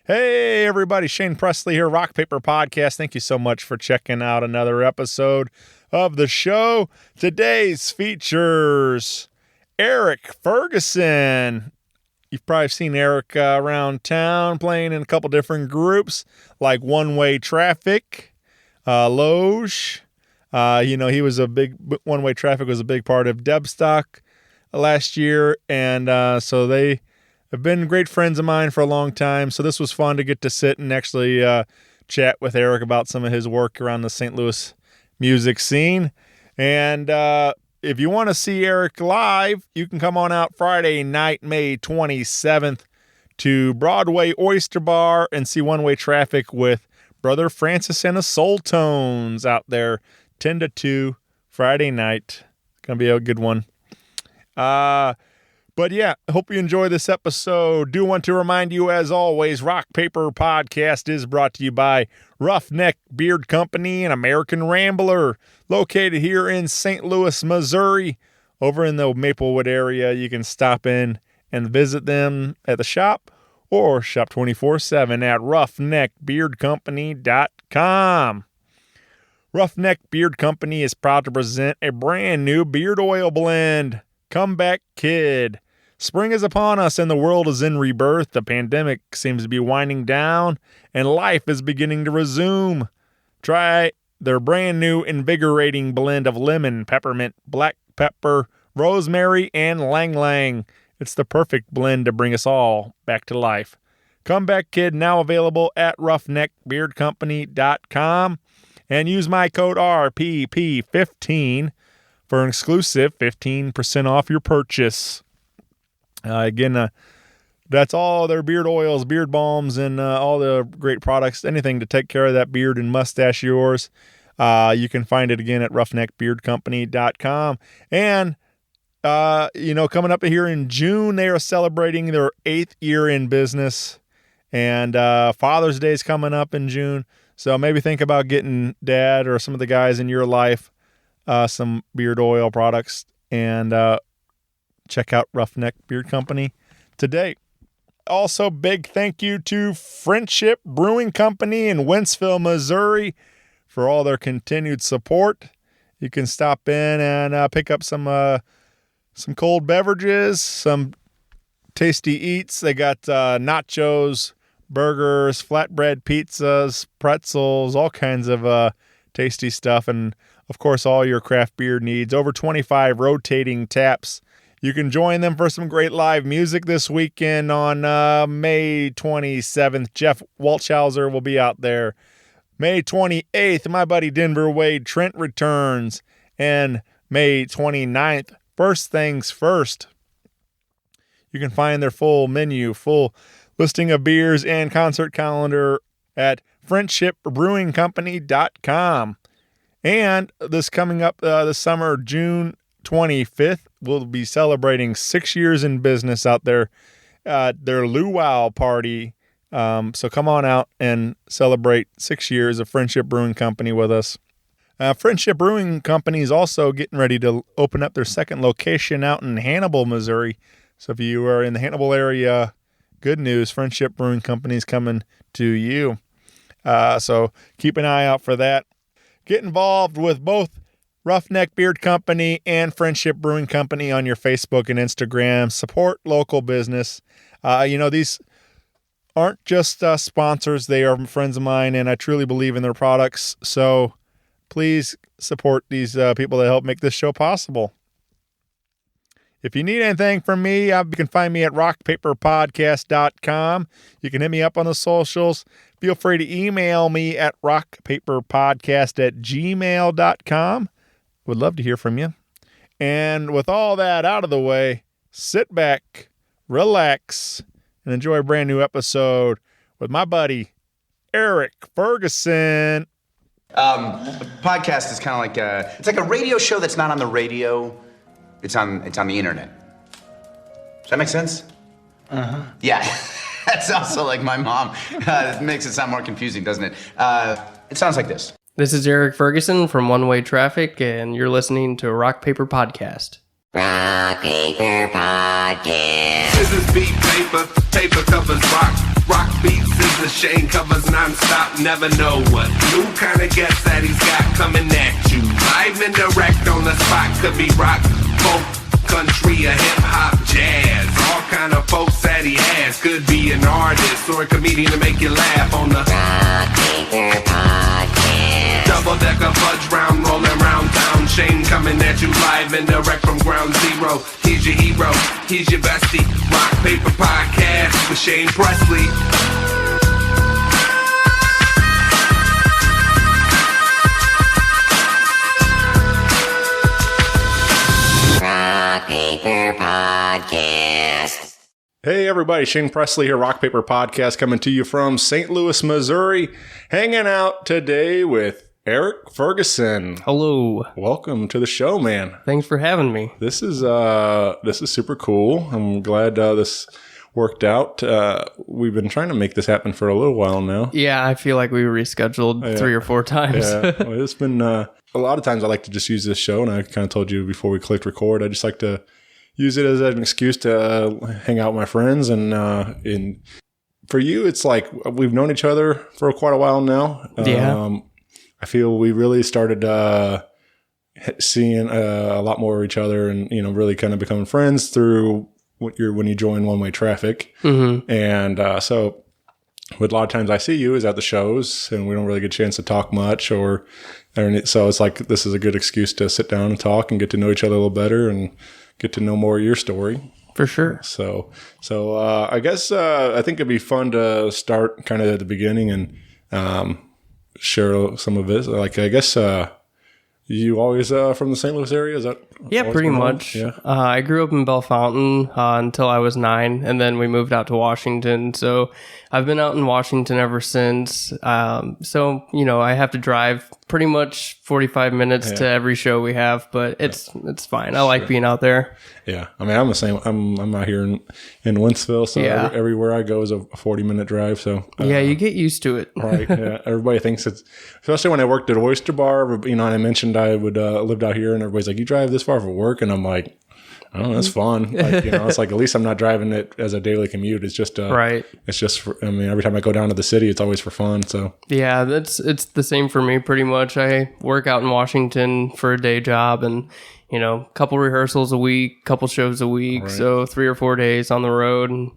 Hey, everybody. Shane Presley here, Rock Paper Podcast. Thank you so much for checking out another episode of the show. Today's features Erik Ferguson. You've probably seen Erik around town playing in a couple different groups like One Way Traffic, LOGE. He was a big, One Way Traffic was a big part of Debstock last year. And so they have been great friends of mine for a long time. So this was fun to get to sit and actually chat with Erik about some of his work around the St. Louis music scene. And if you want to see Erik live, you can come on out Friday night, May 27th to Broadway Oyster Bar and see One Way Traffic with Brother Francis and the Soultones out there 10 to 2 Friday night. It's going to be a good one. But yeah, hope you enjoy this episode. Do want to remind you, as always, Rock Paper Podcast is brought to you by Roughneck Beard Company and American Rambler, located here in St. Louis, Missouri, over in the Maplewood area. You can stop in and visit them at the shop or shop 24/7 at roughneckbeardcompany.com. Roughneck Beard Company is proud to present a brand new beard oil blend, Comeback Kid. Spring is upon us and the world is in rebirth. The pandemic seems to be winding down and life is beginning to resume. Try their brand new invigorating blend of lemon, peppermint, black pepper, rosemary, and ylang. It's the perfect blend to bring us all back to life. Comeback Kid now available at roughneckbeardcompany.com and use my code RPP15 for an exclusive 15% off your purchase. Again, that's all their beard oils, beard balms, and all the great products, anything to take care of that beard and mustache of yours. You can find it again at roughneckbeardcompany.com. And, coming up here in June, they are celebrating their 8th year in business. And Father's Day is coming up in June. So maybe think about getting Dad or some of the guys in your life some beard oil products, and check out Roughneck Beard Company today. Also, big thank you to Friendship Brewing Company in Wentzville, Missouri for all their continued support. You can stop in and pick up some cold beverages, some tasty eats. They got nachos, burgers, flatbread pizzas, pretzels, all kinds of tasty stuff, and of course, all your craft beer needs. Over 25 rotating taps. You can join them for some great live music this weekend on May 27th. Jeff Walshauser will be out there. May 28th, my buddy Denver Wade Trent returns. And May 29th, First Things First. You can find their full menu, full listing of beers and concert calendar at friendshipbrewingcompany.com. And this coming up this summer, June 25th, we'll be celebrating 6 years in business out there at their luau party. So come on out and celebrate 6 years of Friendship Brewing Company with us. Friendship Brewing Company is also getting ready to open up their second location out in Hannibal, Missouri. So if you are in the Hannibal area, good news, Friendship Brewing Company is coming to you. So keep an eye out for that. Get involved with both Roughneck Beard Company and Friendship Brewing Company on your Facebook and Instagram. Support local business. These aren't just sponsors. They are friends of mine, and I truly believe in their products. So please support these people that help make this show possible. If you need anything from me, you can find me at rockpaperpodcast.com. You can hit me up on the socials. Feel free to email me at rockpaperpodcast@gmail.com. Would love to hear from you. And with all that out of the way, sit back, relax, and enjoy a brand new episode with my buddy, Erik Ferguson. Podcast is kind of like it's like a radio show that's not on the radio. It's on the internet. Does that make sense? Uh-huh. Yeah. That's also like my mom. It makes it sound more confusing, doesn't it? It sounds like this. This is Erik Ferguson from One Way Traffic, and you're listening to Rock Paper Podcast. Rock Paper Podcast. Scissors beat paper, paper covers rock. Rock beats is a shame, covers non-stop, never know what new kind of guest that he's got coming at you. Live and direct on the spot, could be rock, folk, country, or hip-hop, jazz. All kind of folks that he has. Could be an artist or a comedian to make you laugh on the Rock Paper Podcast. Double-decker fudge round, rolling round town. Shane coming at you live and direct from ground zero. He's your hero, he's your bestie. Rock Paper Podcast with Shane Presley. Rock Paper Podcast. Hey everybody, Shane Presley here, Rock Paper Podcast, coming to you from St. Louis, Missouri. Hanging out today with Erik Ferguson. Hello. Welcome to the show, man. Thanks for having me. This is super cool. I'm glad this worked out. We've been trying to make this happen for a little while now. Yeah, I feel like we rescheduled 3 or 4 times. Yeah, well, it's been a lot of times I like to just use this show, and I kind of told you before we clicked record, I just like to use it as an excuse to hang out with my friends. And for you, it's like we've known each other for quite a while now. Yeah. I feel we really started seeing a lot more of each other, and really kind of becoming friends through when you join One Way Traffic. Mm-hmm. And so a lot of times I see you is at the shows, and we don't really get a chance to talk much, so it's like this is a good excuse to sit down and talk and get to know each other a little better and get to know more of your story. For sure. So I guess I think it'd be fun to start kind of at the beginning and share some of it. Like, I guess you always from the St. Louis area? Is that? Yeah, pretty much. Yeah. I grew up in Bellefontaine until I was 9, and then we moved out to Washington. So I've been out in Washington ever since. So, I have to drive pretty much 45 minutes to every show we have, but it's fine. I like being out there. Yeah. I mean, I'm the same. I'm out here in Wentzville, so everywhere I go is a 40-minute drive. So yeah, you get used to it. Right. Yeah. Everybody thinks it's, especially when I worked at Oyster Bar, and I mentioned I would lived out here, and everybody's like, you drive this far for work? And I'm like, oh, that's fun. Like, it's like, at least I'm not driving it as a daily commute. It's just, right. It's just, every time I go down to the city, it's always for fun. So yeah, it's the same for me pretty much. I work out in Washington for a day job, and, a couple rehearsals a week, couple shows a week. Right. So 3 or 4 days on the road, and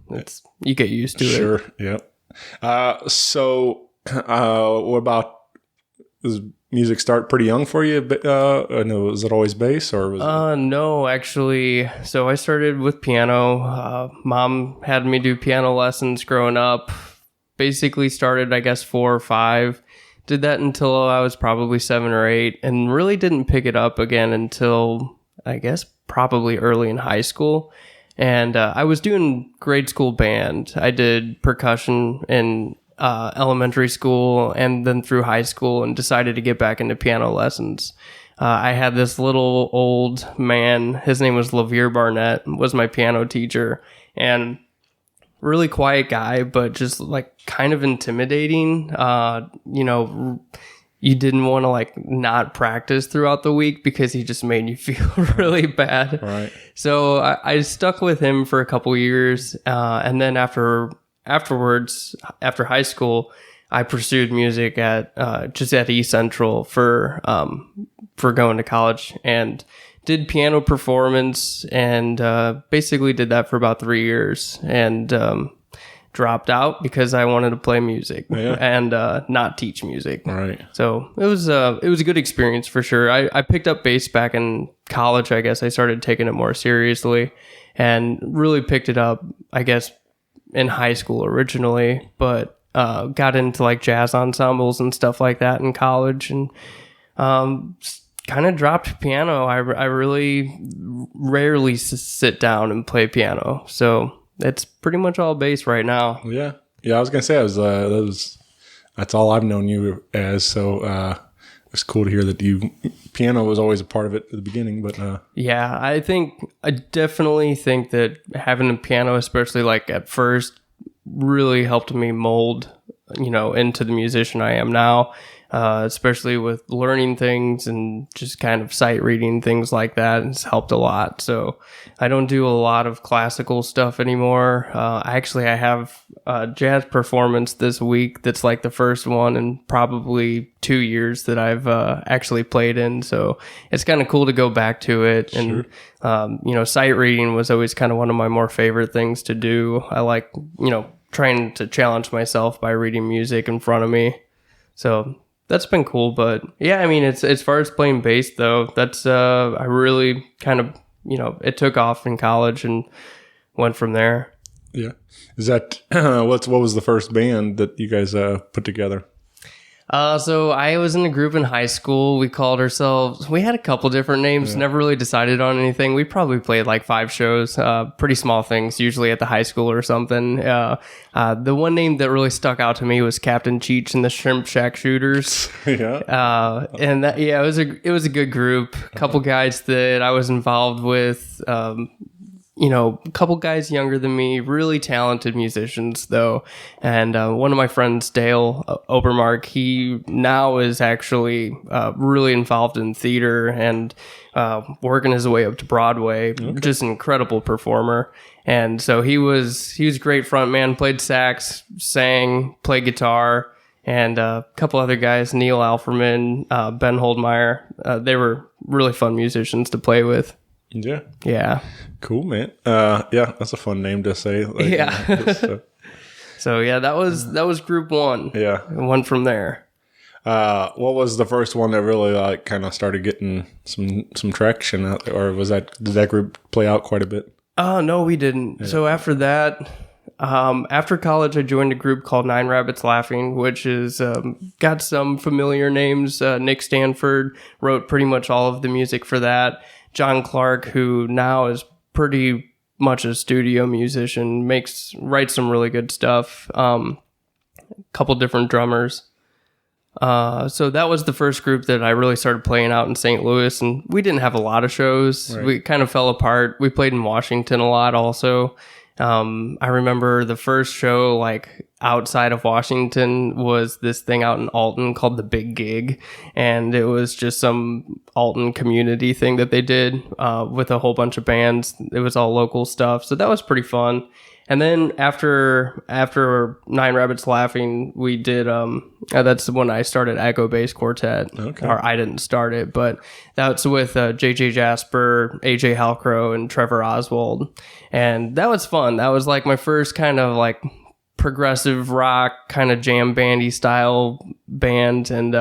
you get used to it. Sure. Yep. So what about, does music start pretty young for you? Was it always bass, or was it? No, actually. So I started with piano. Mom had me do piano lessons growing up. Basically started, I guess, 4 or 5. Did that until I was probably 7 or 8, and really didn't pick it up again until, I guess, probably early in high school. And I was doing grade school band. I did percussion in elementary school and then through high school, and decided to get back into piano lessons. I had this little old man, his name was LaVere Barnett, was my piano teacher, and really quiet guy, but just like kind of intimidating. You didn't want to not practice throughout the week because he just made you feel really bad. Right. So I stuck with him for a couple years, and then afterwards, after high school, I pursued music at East Central for going to college, and did piano performance, and basically did that for about 3 years, and dropped out because I wanted to play music and not teach music. Right. So it was a good experience for sure. I picked up bass back in college. I guess I started taking it more seriously, and really picked it up, I guess, in high school originally, but got into jazz ensembles and stuff like that in college, and kind of dropped piano. I really rarely sit down and play piano, so it's pretty much all bass right now. Yeah. I was gonna say that's all I've known you as. So it's cool to hear that piano was always a part of it at the beginning. But yeah, I definitely think that having a piano, especially at first, really helped me mold, into the musician I am now. especially with learning things and just kind of sight reading, things like that. It's helped a lot. So I don't do a lot of classical stuff anymore. I have a jazz performance this week that's like the first one in probably 2 years that I've actually played in. So it's kind of cool to go back to it. And, sight reading was always kind of one of my more favorite things to do. I like, trying to challenge myself by reading music in front of me. So that's been cool. But yeah, I mean, it's as far as playing bass though, that's I really kind of, it took off in college and went from there. Yeah. Is that what was the first band that you guys put together? So I was in a group in high school. We had a couple different names, never really decided on anything. We probably played like 5 shows, pretty small things, usually at the high school or something. The one name that really stuck out to me was Captain Cheech and the Shrimp Shack Shooters. Yeah. It was a good group. A couple guys that I was involved with, a couple guys younger than me, really talented musicians though. And one of my friends, Dale Obermark, he now is actually really involved in theater and working his way up to Broadway. Okay. Just an incredible performer. And so he was a great front man, played sax, sang, played guitar, and a couple other guys, Neil Alferman, Ben Holdmeyer. They were really fun musicians to play with. Yeah. Yeah. Cool, man. Yeah, that's a fun name to say. So yeah, that was group 1. Yeah. And went from there. What was the first one that really kind of started getting some traction out there, or did that group play out quite a bit? Oh, no, we didn't. Yeah. So after that, after college, I joined a group called Nine Rabbits Laughing, which is got some familiar names. Nick Stanford wrote pretty much all of the music for that. John Clark, who now is pretty much a studio musician, writes some really good stuff. Couple different drummers. So that was the first group that I really started playing out in St. Louis, and we didn't have a lot of shows. Right. We kind of fell apart. We played in Washington a lot also. I remember the first show like outside of Washington was this thing out in Alton called The Big Gig, and it was just some Alton community thing that they did with a whole bunch of bands. It was all local stuff, so that was pretty fun. And then after Nine Rabbits Laughing, we did that's when I started Echo Base Quartet. Okay. Or I didn't start it, but that's with JJ Jasper, AJ Halcrow, and Trevor Oswald. And that was fun. That was like my first kind of like progressive rock kind of jam bandy style band. And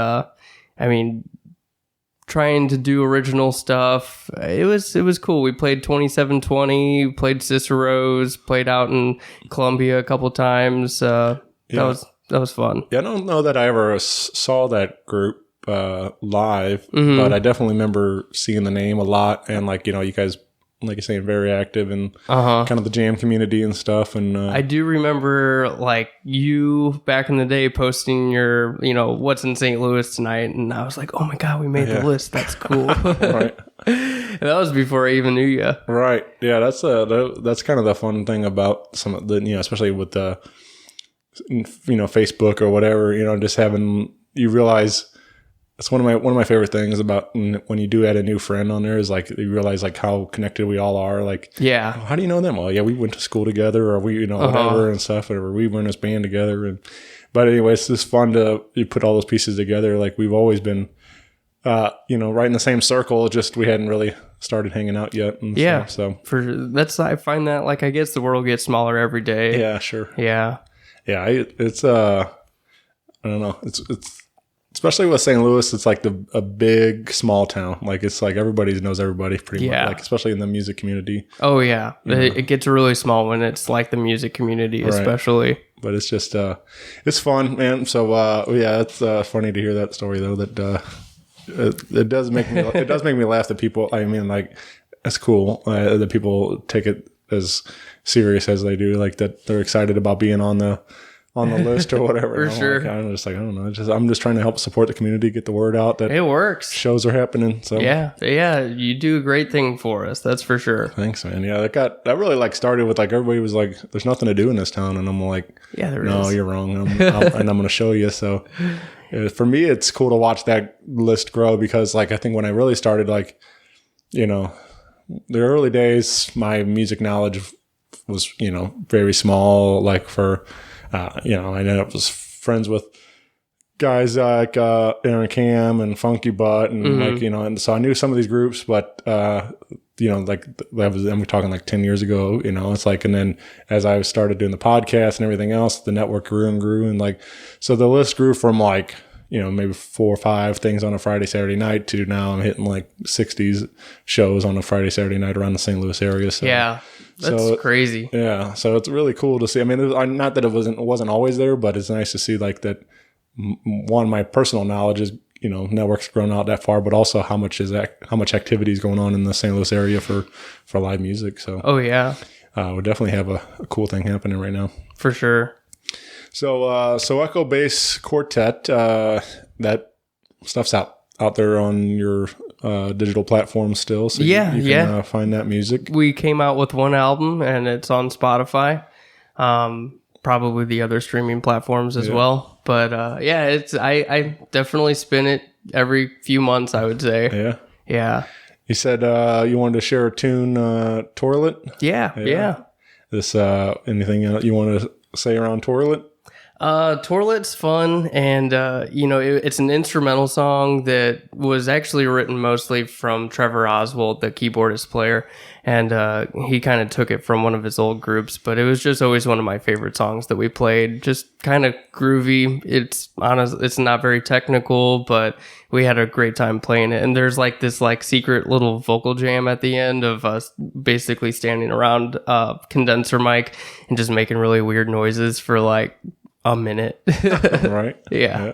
trying to do original stuff. It was cool. We played 2720, played Cicero's, played out in Columbia a couple times. That was fun. Yeah, I don't know that I ever saw that group live, but I definitely remember seeing the name a lot, and you guys, like you're saying, very active in kind of the jam community and stuff. And I do remember like you back in the day posting your, what's in St. Louis tonight, and I was like, oh my god, we made the list. That's cool. Right. And that was before I even knew you. Right. Yeah. That's kind of the fun thing about some of the, especially with the, Facebook or whatever, just having, you realize. It's one of my favorite things about when you do add a new friend on there is like you realize like how connected we all are. Like, yeah, how do you know them? Well, yeah, we went to school together, or we whatever and stuff, or we were in this band together. But anyway, it's just fun you put all those pieces together. Like we've always been, right in the same circle. Just we hadn't really started hanging out yet. And yeah, stuff, so I find that like I guess the world gets smaller every day. Yeah, sure. Yeah, yeah. It's I don't know. It's. Especially with St. Louis, it's like a big small town. Like it's like everybody knows everybody pretty much. Like especially in the music community. Oh yeah, it gets really small when it's like the music community, especially. Right. But it's just it's fun, man. So it's funny to hear that story though. That it does make me laugh that people. I mean, like it's cool that people take it as serious as they do. Like that they're excited about being on the on the list or whatever. For And sure. I'm just like, I don't know. I'm just trying to help support the community, get the word out that It works. shows are happening. So Yeah, you do a great thing for us. That's for sure. thanks, man. Yeah, that really like started with like everybody was like, "There's nothing to do in this town," and I'm like, Yeah, there "No, is. you're wrong," and I'm going to show you. So for me, it's cool to watch that list grow because like I think when I really started, like the early days, my music knowledge was very small. Like for I ended up was friends with guys like Aaron Cam and Funky Butt and and so I knew some of these groups, but like I'm talking like 10 years ago, it's like, and then as I started doing the podcast and everything else, the network grew and like, so the list grew from like, maybe 4 or 5 things on a Friday, Saturday night to now I'm hitting like 60s shows on a Friday, Saturday night around the St. Louis area. So Yeah. That's crazy. Yeah. So it's really cool to see. I mean, not that it wasn't always there, but it's nice to see like that. One, my personal knowledge is, networks grown out that far, but also how much activity is going on in the St. Louis area for live music. So, Oh yeah, we definitely have a cool thing happening right now. for sure. So Echo Base Quartet, that stuff's out there on your digital platforms still. So you can find that music. We came out with one album and it's on Spotify. Probably the other streaming platforms as well. But I definitely spin it every few months, I would say. Yeah. Yeah. You said you wanted to share a tune, Torlet. Yeah. This anything you want to say around Torlet? Torlet's fun, and it's an instrumental song that was actually written mostly from Trevor Oswald, the keyboardist player, and he kind of took it from one of his old groups, but it was just always one of my favorite songs that we played. Just kind of groovy. It's not very technical, but we had a great time playing it. And there's like this like secret little vocal jam at the end of us basically standing around a condenser mic and just making really weird noises for like a minute. Right. Yeah.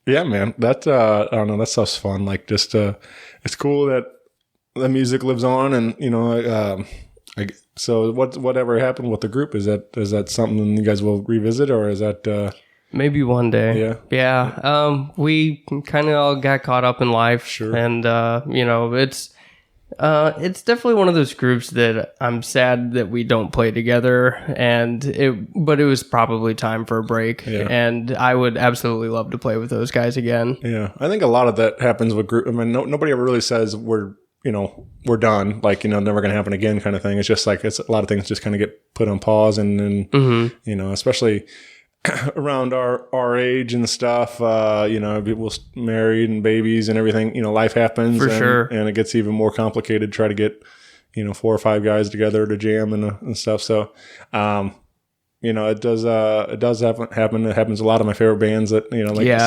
Yeah, man. That I don't know. That stuff's fun. Like, just it's cool that the music lives on, and so whatever happened with the group, is that something you guys will revisit, or is that Maybe one day. Yeah. Yeah. We kind of all got caught up in life. Sure. And, it's definitely one of those groups that I'm sad that we don't play together, but it was probably time for a break. Yeah. And I would absolutely love to play with those guys again. Yeah, I think a lot of that happens with group. I mean, nobody ever really says we're done, like, never going to happen again kind of thing. It's just like, it's a lot of things just kind of get put on pause, and especially around our age and stuff, people married and babies and everything, life happens. For sure. And it gets even more complicated to try to get, 4 or 5 guys together to jam and stuff. So, it does happen. It happens a lot of my favorite bands that,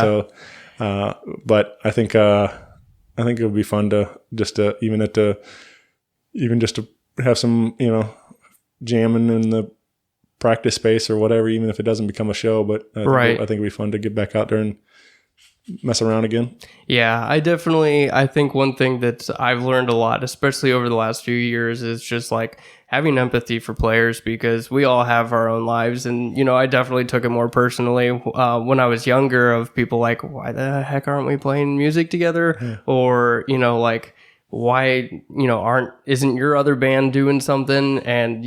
so, but I think it would be fun to even just to have some, jamming in the practice space or whatever, even if it doesn't become a show. But I think it'd be fun to get back out there and mess around again. Yeah, I think one thing that I've learned a lot, especially over the last few years, is just like having empathy for players, because we all have our own lives. And, I definitely took it more personally when I was younger, of people like, why the heck aren't we playing music together? Yeah. Or, like, why, isn't your other band doing something? And,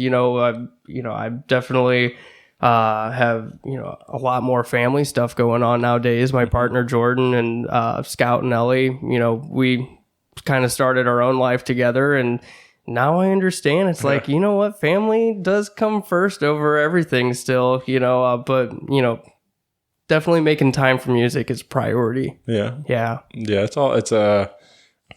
I definitely have, a lot more family stuff going on nowadays. My partner, Jordan, and Scout and Ellie, we kind of started our own life together, and now I understand. It's like, what? Family does come first over everything still, but, definitely making time for music is a priority. Yeah. Yeah. Yeah.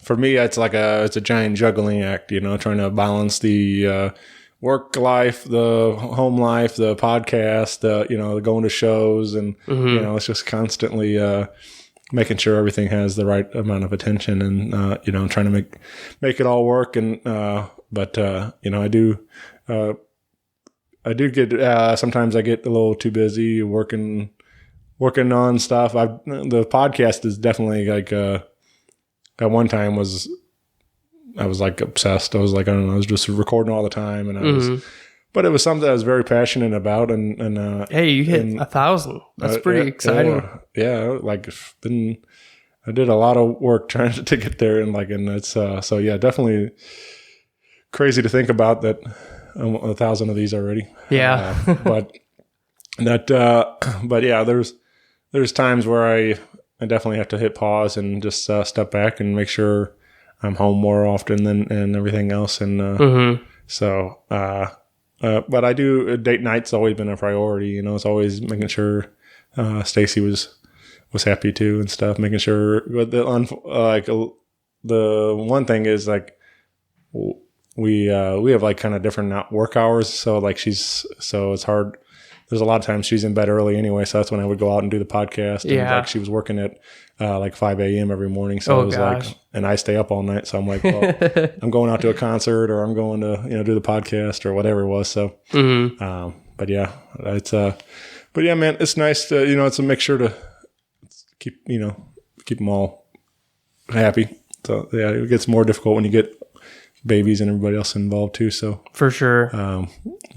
For me, it's a giant juggling act, trying to balance the work life, the home life, the podcast, the going to shows, and it's just constantly making sure everything has the right amount of attention, and trying to make it all work. And but I do get sometimes I get a little too busy working on stuff. The podcast is definitely like at one time I was like obsessed. I was like, I don't know, I was just recording all the time, and but it was something I was very passionate about. And hey, you hit 1,000. That's pretty exciting. Yeah, like I did a lot of work trying to get there, and it's so yeah, definitely crazy to think about that. 1,000 of these already. Yeah, but yeah, there's times where I definitely have to hit pause and just step back and make sure I'm home more often and everything else. And so, but I do, date night's always been a priority. It's always making sure Stacy was happy too and stuff. Making sure the one thing is like we have like kind of different work hours. So like so it's hard. There's a lot of times she's in bed early anyway, so that's when I would go out and do the podcast. And like she was working at like 5 a.m. every morning, so it was like, and I stay up all night, so I'm like, well, I'm going out to a concert, or I'm going to do the podcast or whatever it was. So, but yeah, but yeah, man, it's nice to it's a mixture to keep them all happy. So yeah, it gets more difficult when you get babies and everybody else involved too. So for sure,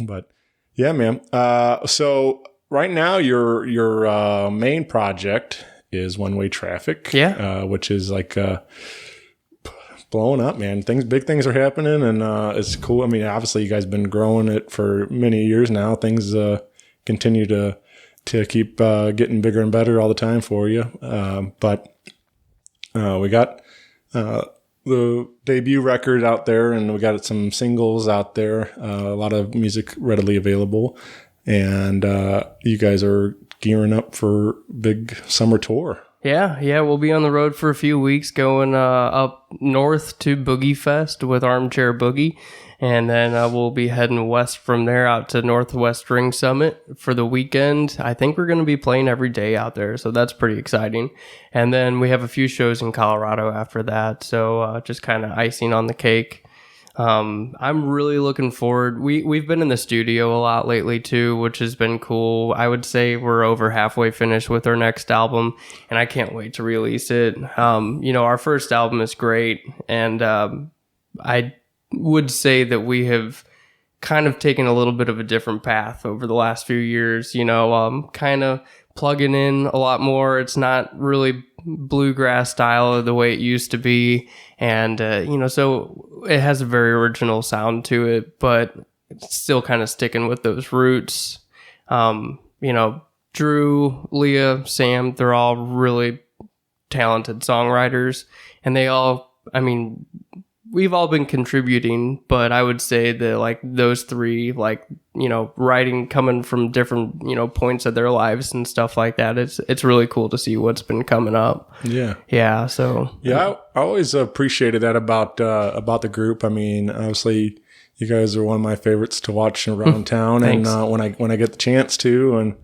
but. Yeah, man. So right now your main project is One Way Traffic. Yeah. Which is like blowing up, man. Big things are happening, and it's cool. I mean, obviously you guys been growing it for many years now. Things continue to keep getting bigger and better all the time for you. But we got the debut record out there, and we got some singles out there, a lot of music readily available, and you guys are gearing up for big summer tour. Yeah, we'll be on the road for a few weeks, going up north to Boogie Fest with Armchair Boogie, and then we'll be heading west from there out to Northwest String Summit for the weekend. I think we're going to be playing every day out there, so that's pretty exciting. And then we have a few shows in Colorado after that, so just kind of icing on the cake. I'm really looking forward. We've been in the studio a lot lately too, which has been cool. I would say we're over halfway finished with our next album, and I can't wait to release it. Our first album is great, and I would say that we have kind of taken a little bit of a different path over the last few years. Kind of plugging in a lot more. It's not really bluegrass style the way it used to be, and so it has a very original sound to it, but it's still kind of sticking with those roots. Drew, Leah, Sam, they're all really talented songwriters, and we've all been contributing, but I would say that like those three, writing coming from different, points of their lives and stuff like that. It's really cool to see what's been coming up. Yeah. Yeah. So I always appreciated that about the group. I mean, obviously you guys are one of my favorites to watch around town. And when I get the chance to,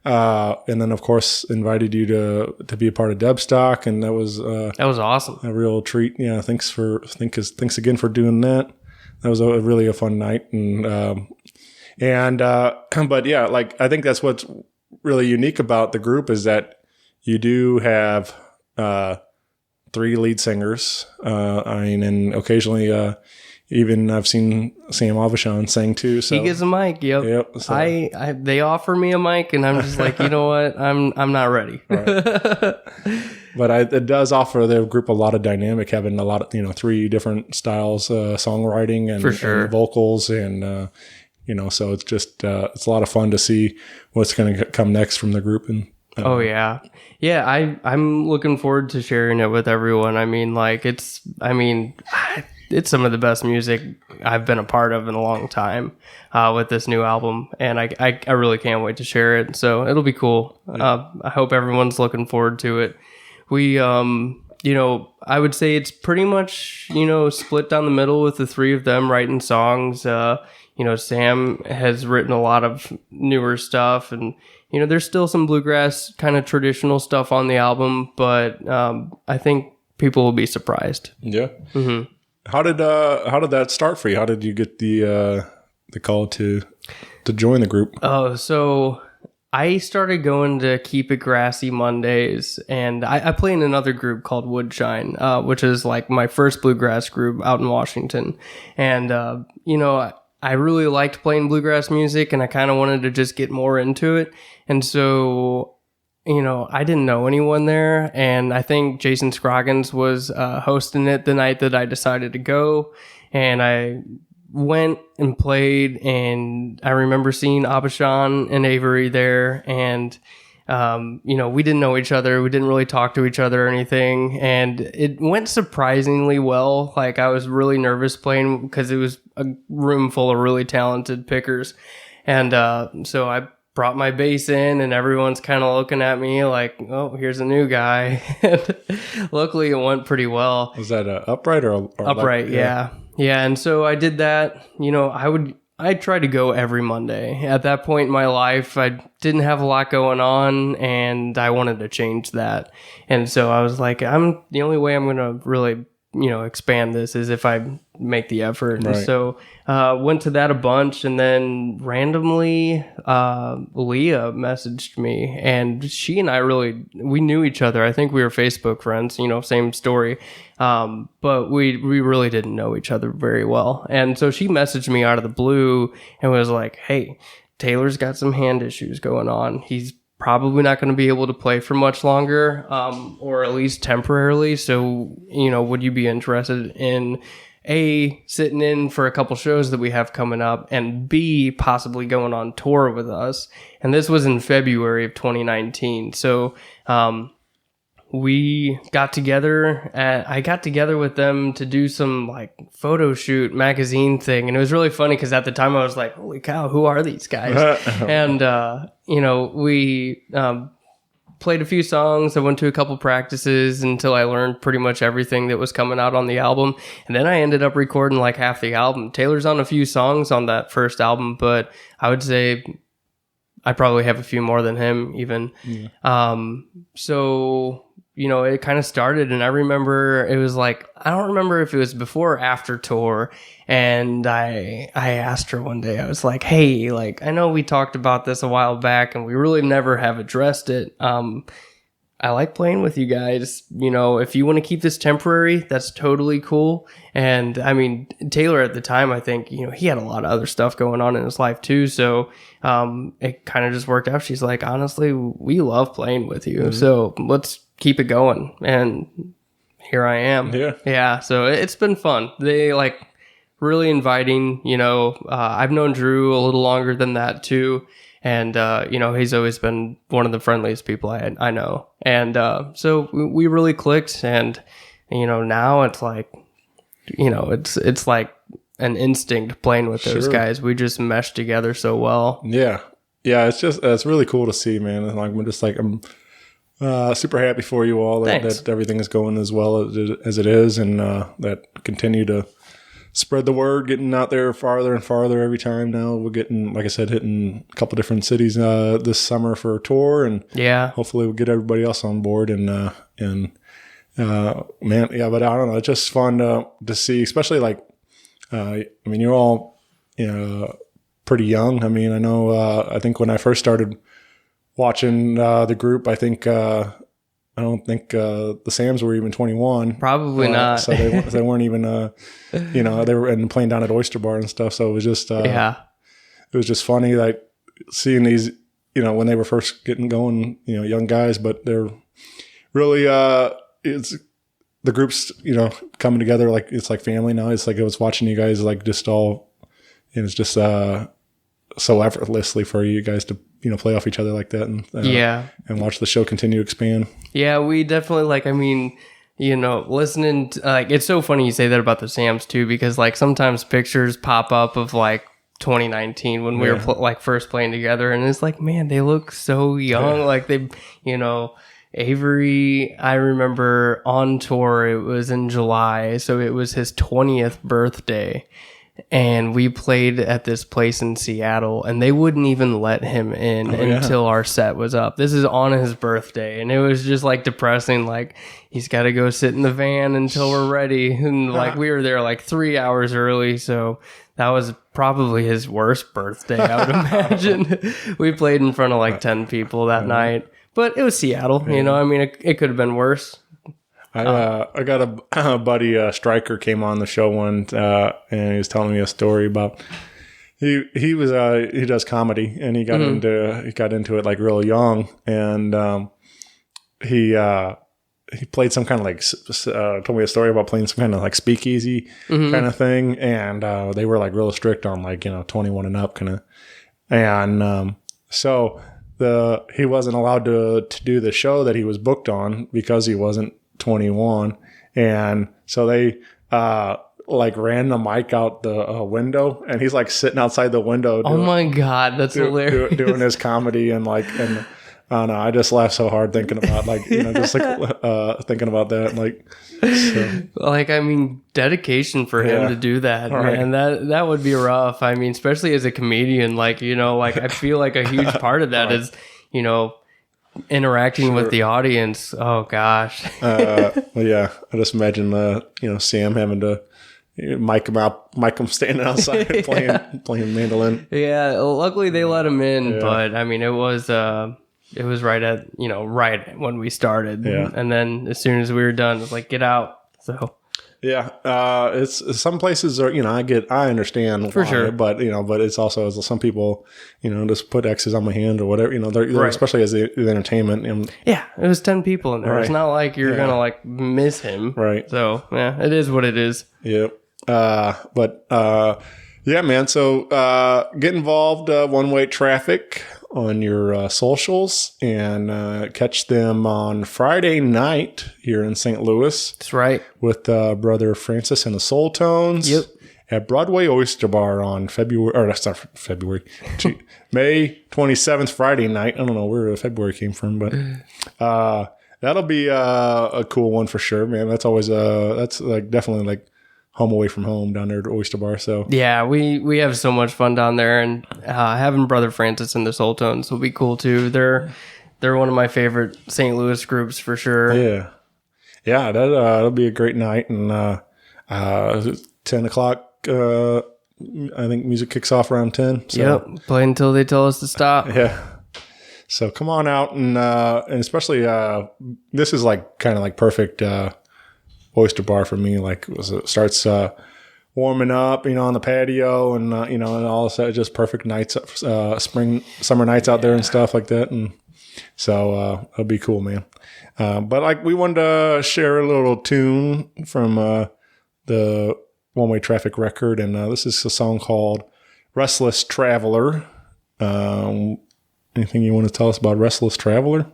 and then of course invited you to be a part of Dubstock, and that was awesome. A real treat. Yeah, thanks again for doing that. That was really a fun night, but yeah, like I think that's what's really unique about the group is that you do have 3 lead singers. And occasionally even I've seen Sam Avishon sing too. So he gets a mic. Yep. So. They offer me a mic, and I'm just like, you know what? I'm not ready. Right. But it does offer the group a lot of dynamic, having a lot of 3 different styles, songwriting and, for sure. And vocals, and so it's just it's a lot of fun to see what's going to come next from the group. And oh yeah. I'm looking forward to sharing it with everyone. It's some of the best music I've been a part of in a long time with this new album, and I really can't wait to share it. So it'll be cool. Yeah. I hope everyone's looking forward to it. We, I would say it's pretty much, split down the middle with the 3 of them writing songs. Sam has written a lot of newer stuff, and there's still some bluegrass kind of traditional stuff on the album, but I think people will be surprised. Yeah. Mm-hmm. How did that start for you? How did you get the call to join the group? Oh, so I started going to Keep It Grassy Mondays, and I play in another group called Woodshine, which is like my first bluegrass group out in Washington. And I really liked playing bluegrass music, and I kind of wanted to just get more into it. And so I didn't know anyone there, and I think Jason Scroggins was hosting it the night that I decided to go, and I went and played, and I remember seeing Abishan and Avery there, and we didn't know each other, we didn't really talk to each other or anything, and it went surprisingly well. Like, I was really nervous playing because it was a room full of really talented pickers, and so I brought my bass in, and everyone's kind of looking at me like, oh, here's a new guy. Luckily it went pretty well. Was that upright or upright? Yeah. And so I did that. I tried to go every Monday. At that point in my life, I didn't have a lot going on, and I wanted to change that. And so I was like, the only way I'm going to really expand this is if I make the effort. Right. So went to that a bunch, and then randomly Leah messaged me, and she and I we knew each other. I think we were Facebook friends, same story, but we really didn't know each other very well. And so she messaged me out of the blue and was like, hey, Taylor's got some hand issues going on. He's probably not going to be able to play for much longer, or at least temporarily. So, would you be interested in A, sitting in for a couple shows that we have coming up, and B, possibly going on tour with us? And this was in February of 2019. So, we got together, I got together with them to do some like photo shoot magazine thing. And it was really funny because at the time I was like, holy cow, who are these guys? And, we played a few songs. I went to a couple practices until I learned pretty much everything that was coming out on the album. And then I ended up recording like half the album. Taylor's on a few songs on that first album, but I would say I probably have a few more than him even. Yeah. So it kind of started, and I remember it was like, I don't remember if it was before or after tour, and I asked her one day, I was like, hey, like, I know we talked about this a while back and we really never have addressed it. I like playing with you guys. If you want to keep this temporary, that's totally cool. And I mean, Taylor at the time, I think, he had a lot of other stuff going on in his life too. So it kind of just worked out. She's like, honestly, we love playing with you. So let's keep it going. And here I am. Yeah. Yeah. So it's been fun. They like really inviting, I've known Drew a little longer than that too. And, he's always been one of the friendliest people I know. And so we really clicked. And, now it's like, it's like an instinct playing with those guys. We just mesh together so well. Yeah. Yeah. It's really cool to see, man. And I'm super happy for you all that everything is going as well as it is. And that continue to spread the word, getting out there farther and farther every time now. We're getting, like I said, hitting a couple different cities this summer for a tour, and hopefully we'll get everybody else on board. And man, yeah, but I don't know, it's just fun to see, especially like, I mean, you're all, pretty young. I mean, I know, I think when I first started watching the group, I don't think the Sams were even 21. Probably not. So they weren't even, they were playing down at Oyster Bar and stuff. So it was just, it was just funny, like seeing these, when they were first getting going, young guys, but they're really, it's the groups, coming together. Like, it's like family now. It's like I was watching you guys, like just all, and it's just, so effortlessly for you guys to play off each other like that, and and watch the show continue to expand. Yeah, we definitely listening to, it's so funny you say that about the Sams too, because like sometimes pictures pop up of like 2019 when we were first playing together, and it's like, man, they look so young. Like they, Avery, I remember on tour, it was in July, so it was his 20th birthday. And we played at this place in Seattle, and they wouldn't even let him in until our set was up. This is on his birthday, and it was just like depressing. Like, he's got to go sit in the van until we're ready. And like, we were there like 3 hours early. So that was probably his worst birthday, I would imagine. We played in front of like 10 people that night, but it was Seattle, I mean, it could have been worse. I got a buddy, Stryker, came on the show once, and he was telling me a story about he does comedy, and he got into it like real young, and he played some kind of like told me a story about playing some kind of like speakeasy kind of thing, and they were like real strict on like 21 and up kind of, and so he wasn't allowed to do the show that he was booked on because he wasn't 21, and so they ran the mic out the window, and he's like sitting outside the window oh my god, that's hilarious, doing his comedy, and like, and I don't know, I just laughed so hard thinking about like just like thinking about that, like, so. Like, I mean, dedication for him to do that, man. That would be rough. I mean, especially as a comedian, like, like I feel like a huge part of that is interacting with the audience. Oh gosh. Well, yeah, I just imagine Sam having to mic him standing outside playing mandolin. Yeah, luckily they let him in, but I mean, it was right at right when we started, and then as soon as we were done, it was like, get out. So yeah, it's some places are I understand for why, sure, but but it's also some people just put X's on my hand or whatever, they're especially as the entertainment. Yeah, it was 10 people in there. It's not like you're gonna like miss him, right? So yeah, it is what it is. Yep. But yeah, man. So get involved, One Way Traffic, on your socials, and catch them on Friday night here in St. Louis. That's right. With brother Francis and the Soultones. Yep. At Broadway Oyster Bar on May 27th, Friday night. I don't know where February came from, but that'll be a cool one for sure, man. That's always that's like definitely like home away from home down there at Oyster Bar. So yeah, we have so much fun down there, and having brother Francis and the Soultones will be cool too. They're They're one of my favorite St. Louis groups for sure. Yeah, that'll be a great night. And 10 o'clock, I think music kicks off around 10. So. Yep, play until they tell us to stop. Yeah. So come on out, and especially this is like kind of like perfect Oyster bar for me. Like it starts warming up, on the patio, and and all of that, just perfect nights, summer nights out there and stuff like that. And so it'll be cool, man. But like we wanted to share a little tune from the One Way Traffic record, and this is a song called "Restless Traveler." Anything you want to tell us about Restless Traveler?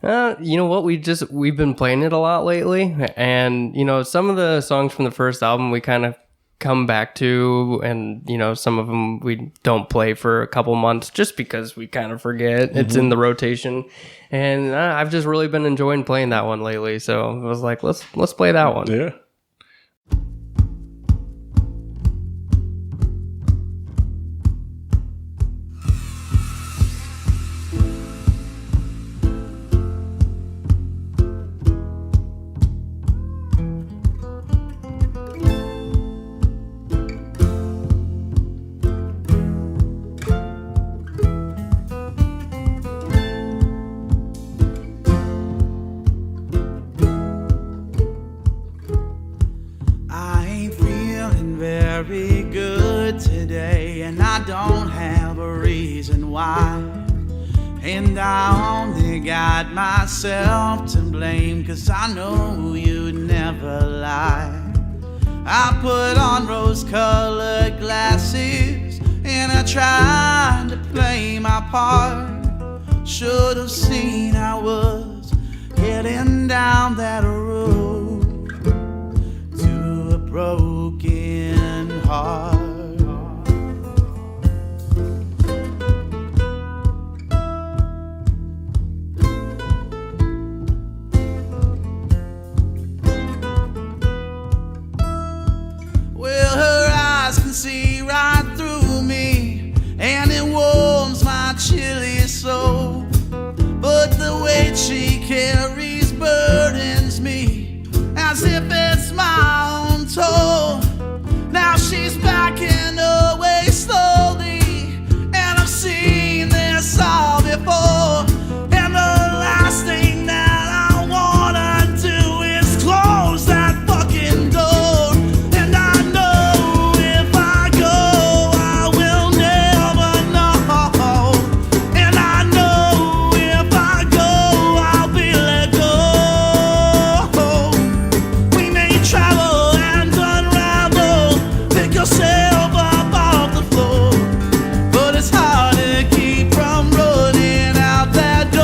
You know what? We've been playing it a lot lately, and some of the songs from the first album we kind of come back to, and some of them we don't play for a couple months just because we kind of forget it's in the rotation. And I've just really been enjoying playing that one lately, so I was like, let's play that one. Yeah. very good today, and I don't have a reason why. And I only got myself to blame, 'cause I know you'd never lie. I put on rose-colored glasses and I tried to play my part. Should have seen I was heading down that road to a broken heart. Well, her eyes can see right through me, and it warms my chilly soul. But the weight she carries burdens me as if it's my own toll. Now she's backing away slowly, and I've seen this all before. And the last thing that I wanna do is close that fucking door. And I know if I go, I will never know. And I know if I go, I'll be let go. We may travel and unravel, pick yourself up off the floor, but it's hard to keep from running out that door.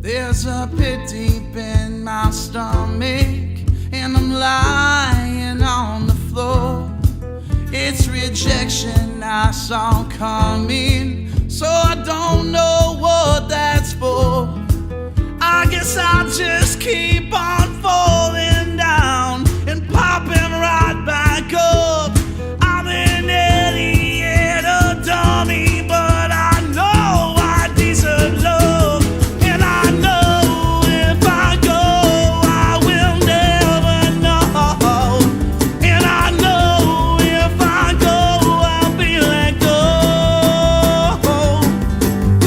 There's a pit deep in my stomach, and I'm lying on the floor. It's rejection I saw coming, so I don't know what that's for. I guess I'll just keep on falling down and popping right back up. I'm an idiot, a dummy, but I know I deserve love. And I know if I go, I will never know. And I know if I go, I'll be let go.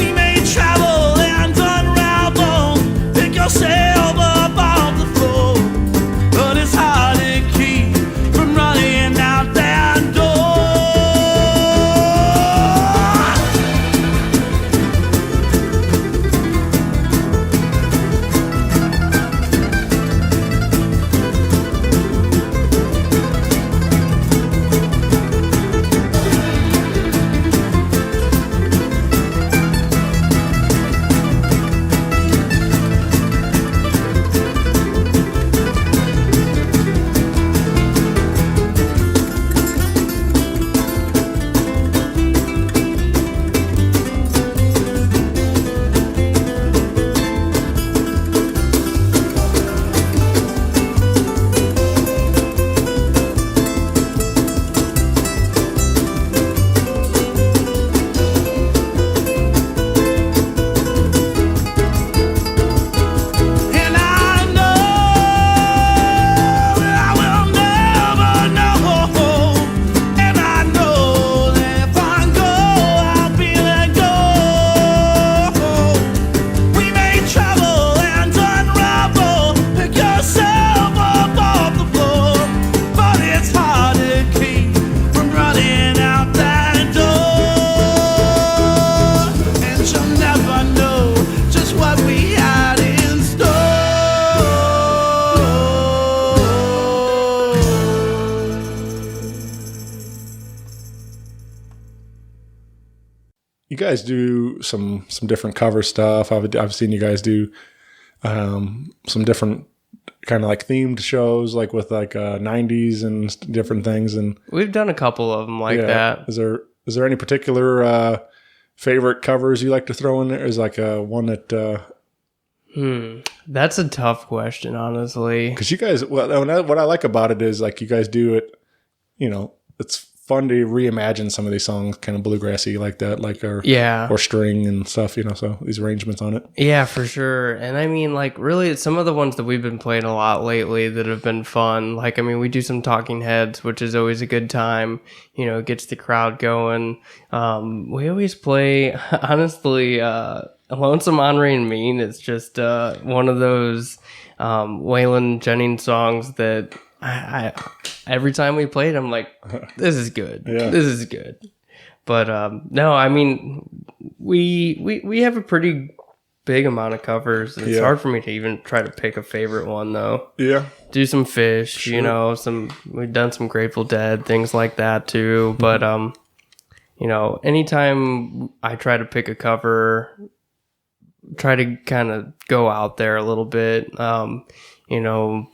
We may travel and you guys do some different cover stuff. I've seen you guys do some different kind of like themed shows, like with like 90s and different things. And we've done a couple of them like that. Is there any particular favorite covers you like to throw in there? Is like one that that's a tough question, honestly. Because you guys, what I like about it is like you guys do it, you know, it's fun to reimagine some of these songs, kind of bluegrassy like that, like or string and stuff, you know, so these arrangements on it. Yeah, for sure. And I mean, like, really, some of the ones that we've been playing a lot lately that have been fun, like, I mean, we do some Talking Heads, which is always a good time, you know, gets the crowd going. We always play, honestly, Lonesome, Ornery, and Mean. It's just one of those Waylon Jennings songs that I every time we play it, I'm like, this is good. Yeah. This is good. But no, I mean, we have a pretty big amount of covers. It's hard for me to even try to pick a favorite one, though. Yeah. Do some Fish, you know, we've done some Grateful Dead, things like that, too. But, you know, anytime I try to pick a cover, try to kind of go out there a little bit, you know,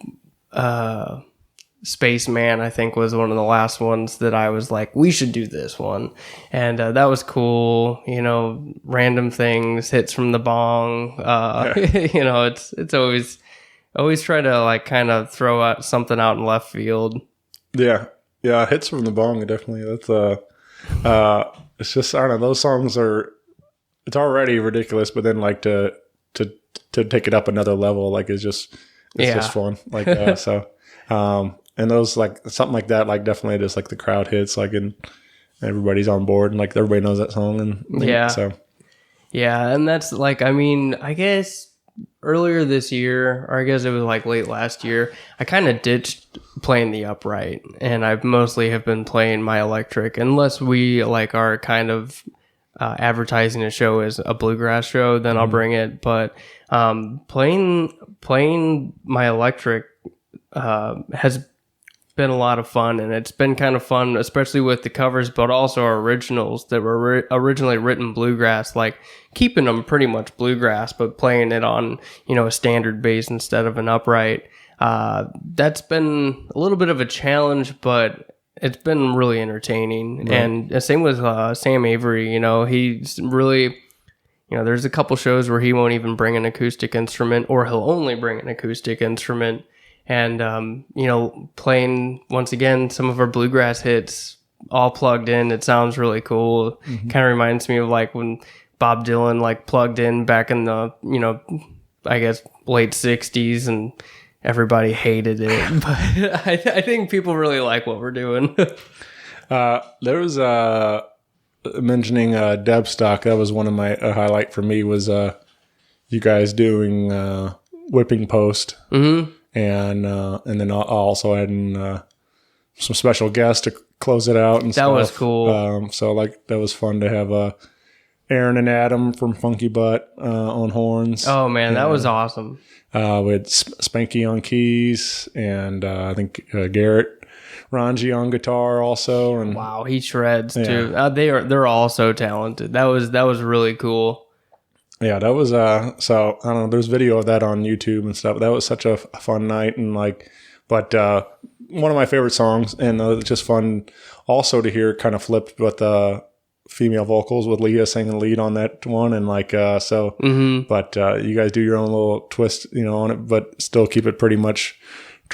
Spaceman, I think, was one of the last ones that I was like, we should do this one. And that was cool. You know, Random Things, Hits from the Bong. You know, it's always try to like kind of throw out something out in left field. Yeah. Yeah. Hits from the Bong. Definitely. That's, it's just, I don't know, those songs it's already ridiculous, but then like to take it up another level, like it's just fun. Like, so, and those like something like that, like definitely just like the crowd hits, like, and everybody's on board and like everybody knows that song. And so. Yeah. And that's like, I mean, I guess earlier this year, or I guess it was like late last year, I kind of ditched playing the upright and I mostly have been playing my electric, unless we like are kind of advertising a show as a bluegrass show, then I'll bring it. But playing my electric has been a lot of fun, and it's been kind of fun, especially with the covers, but also our originals that were originally written bluegrass, like keeping them pretty much bluegrass, but playing it on, you know, a standard bass instead of an upright. That's been a little bit of a challenge, but it's been really entertaining. Right. And same with Sam Avery, you know, he's really, you know, there's a couple shows where he won't even bring an acoustic instrument, or he'll only bring an acoustic instrument. And, you know, playing, once again, some of our bluegrass hits all plugged in. It sounds really cool. Mm-hmm. Kind of reminds me of like when Bob Dylan like plugged in back in the, you know, I guess late 60s, and everybody hated it. But I think people really like what we're doing. There was mentioning Debstock. That was one of my highlight for me was you guys doing Whipping Post. Mm-hmm. And then also adding some special guests to close it out and stuff. That was cool. So like that was fun to have Aaron and Adam from Funky Butt on horns. Oh man, that was awesome. We had Spanky on keys, and I think Garrett Ranji on guitar also. And wow, he shreds too. They're all so talented. That was really cool. Yeah, that was so I don't know, there's video of that on YouTube and stuff. That was such a fun night, and like, but one of my favorite songs, and it's just fun also to hear kind of flipped with the female vocals with Leah singing lead on that one, and like so. Mm-hmm. But you guys do your own little twist, you know, on it, but still keep it pretty much,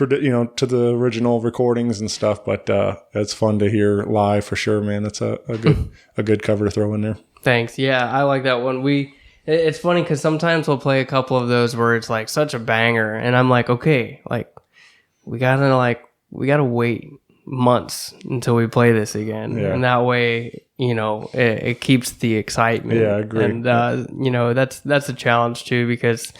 you know, to the original recordings and stuff. But it's fun to hear live for sure, man. That's a good cover to throw in there. Thanks. Yeah, I like that one. It's funny because sometimes we'll play a couple of those where it's like such a banger, and I'm like, okay, like we gotta wait months until we play this again, and that way, you know, it keeps the excitement. Yeah, I agree. And you know, that's a challenge too, because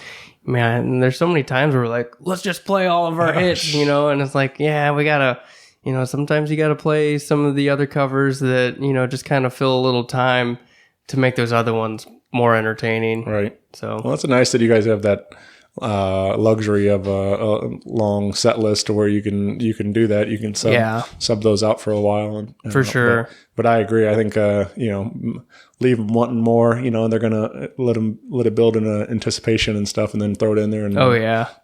man, there's so many times where we're like, let's just play all of our hits, you know, and it's like, yeah, we gotta, you know, sometimes you gotta play some of the other covers that, you know, just kind of fill a little time to make those other ones more entertaining. Right. So well, it's nice that you guys have that luxury of a long set list to where you can do that. You can sub those out for a while. For sure. But I agree. I think leave them wanting more. And they're gonna let it build in anticipation and stuff, and then throw it in there and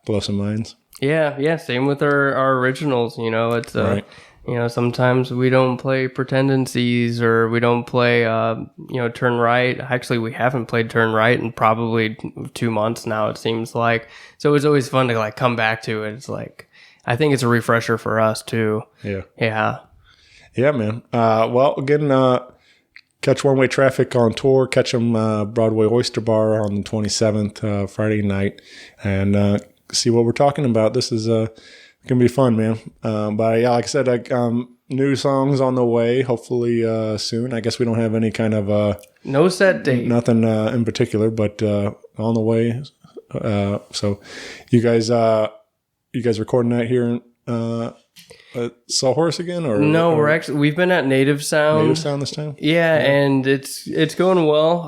blow some minds. Yeah. Same with our originals. It's right. Sometimes we don't play Pretendencies, or we don't play, Turn Right. Actually, we haven't played Turn Right in probably 2 months now, it seems like. So it's always fun to come back to it. It's I think it's a refresher for us too. Yeah. Yeah, man. Well, again, catch One Way Traffic on tour. Catch them Broadway Oyster Bar on the 27th, Friday night, and see what we're talking about. This is gonna be fun, man. But yeah, like I said, new songs on the way, hopefully soon. I guess we don't have any kind of no set date, nothing in particular, but on the way. So you guys recording that here at Sawhorse again, or no? We've been at Native Sound. Native Sound this time. Yeah, and it's going well.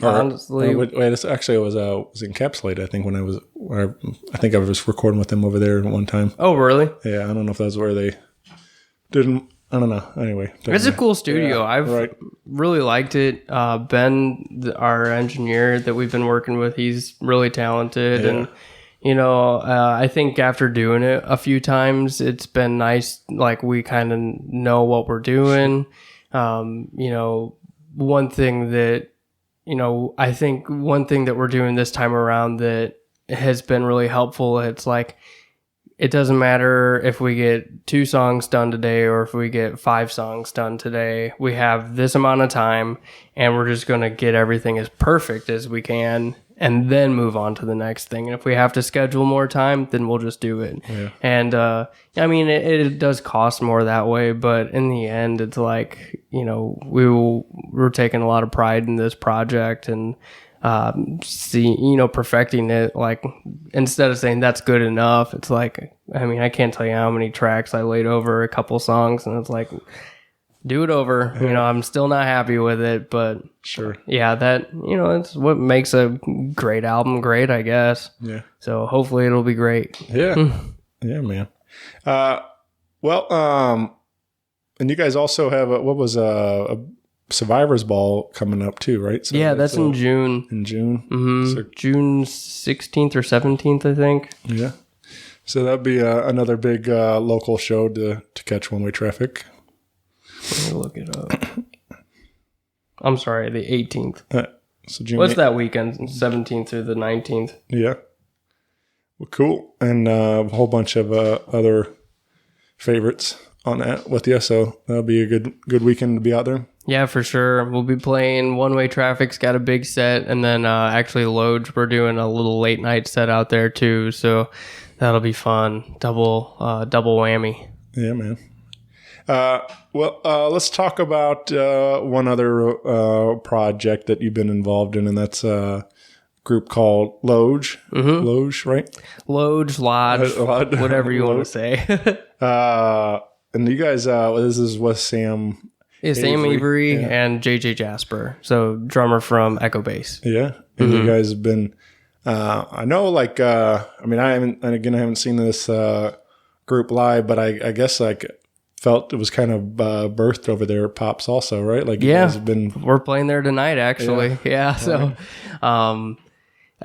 Honestly, wait, it was encapsulated. I think I think I was recording with them over there one time. Oh, really? Yeah, I don't know if that's where they didn't. I don't know. Anyway, it's a cool studio. Yeah, I've really liked it. Ben, our engineer that we've been working with, he's really talented, and I think after doing it a few times, it's been nice. We kind of know what we're doing. One thing that I think one thing that we're doing this time around that has been really helpful. It's it doesn't matter if we get 2 songs done today or if we get 5 songs done today. We have this amount of time, and we're just going to get everything as perfect as we can and then move on to the next thing. And if we have to schedule more time, then we'll just do it. Yeah. And, it does cost more that way, but in the end, it's we're taking a lot of pride in this project, and perfecting it. Instead of saying that's good enough, it's I can't tell you how many tracks I laid over a couple songs, and it's do it over. I'm still not happy with it, but sure. Yeah, that, it's what makes a great album great, I guess. Yeah. So hopefully it'll be great. Yeah. Yeah, man. And you guys also have a Survivor's Ball coming up too, right? So yeah, that's in June. In June? Mm-hmm. So, June 16th or 17th, I think. Yeah. So that'd be another big local show to catch One Way Traffic. Let me look it up. I'm sorry, the 18th. So June What's that weekend? 17th through the 19th. Yeah. Well, cool. And a whole bunch of other favorites on that with you. So that'll be a good weekend to be out there. Yeah, for sure. We'll be playing One Way Traffic's got a big set, and then actually LOGE, we're doing a little late night set out there too. So that'll be fun. Double whammy. Yeah, man. Let's talk about one other project that you've been involved in, and that's a group called LOGE. Mm-hmm. LOGE, right? LOGE, Lodge, whatever you want to say. And you guys, this is with Sam. Yeah, Sam Avery and JJ Jasper, so drummer from Echo Base. Yeah, and you guys have been. I know, I haven't seen this group live, but I guess felt it was kind of birthed over there at Pops also, right? You guys have been. We're playing there tonight, actually. Yeah. So,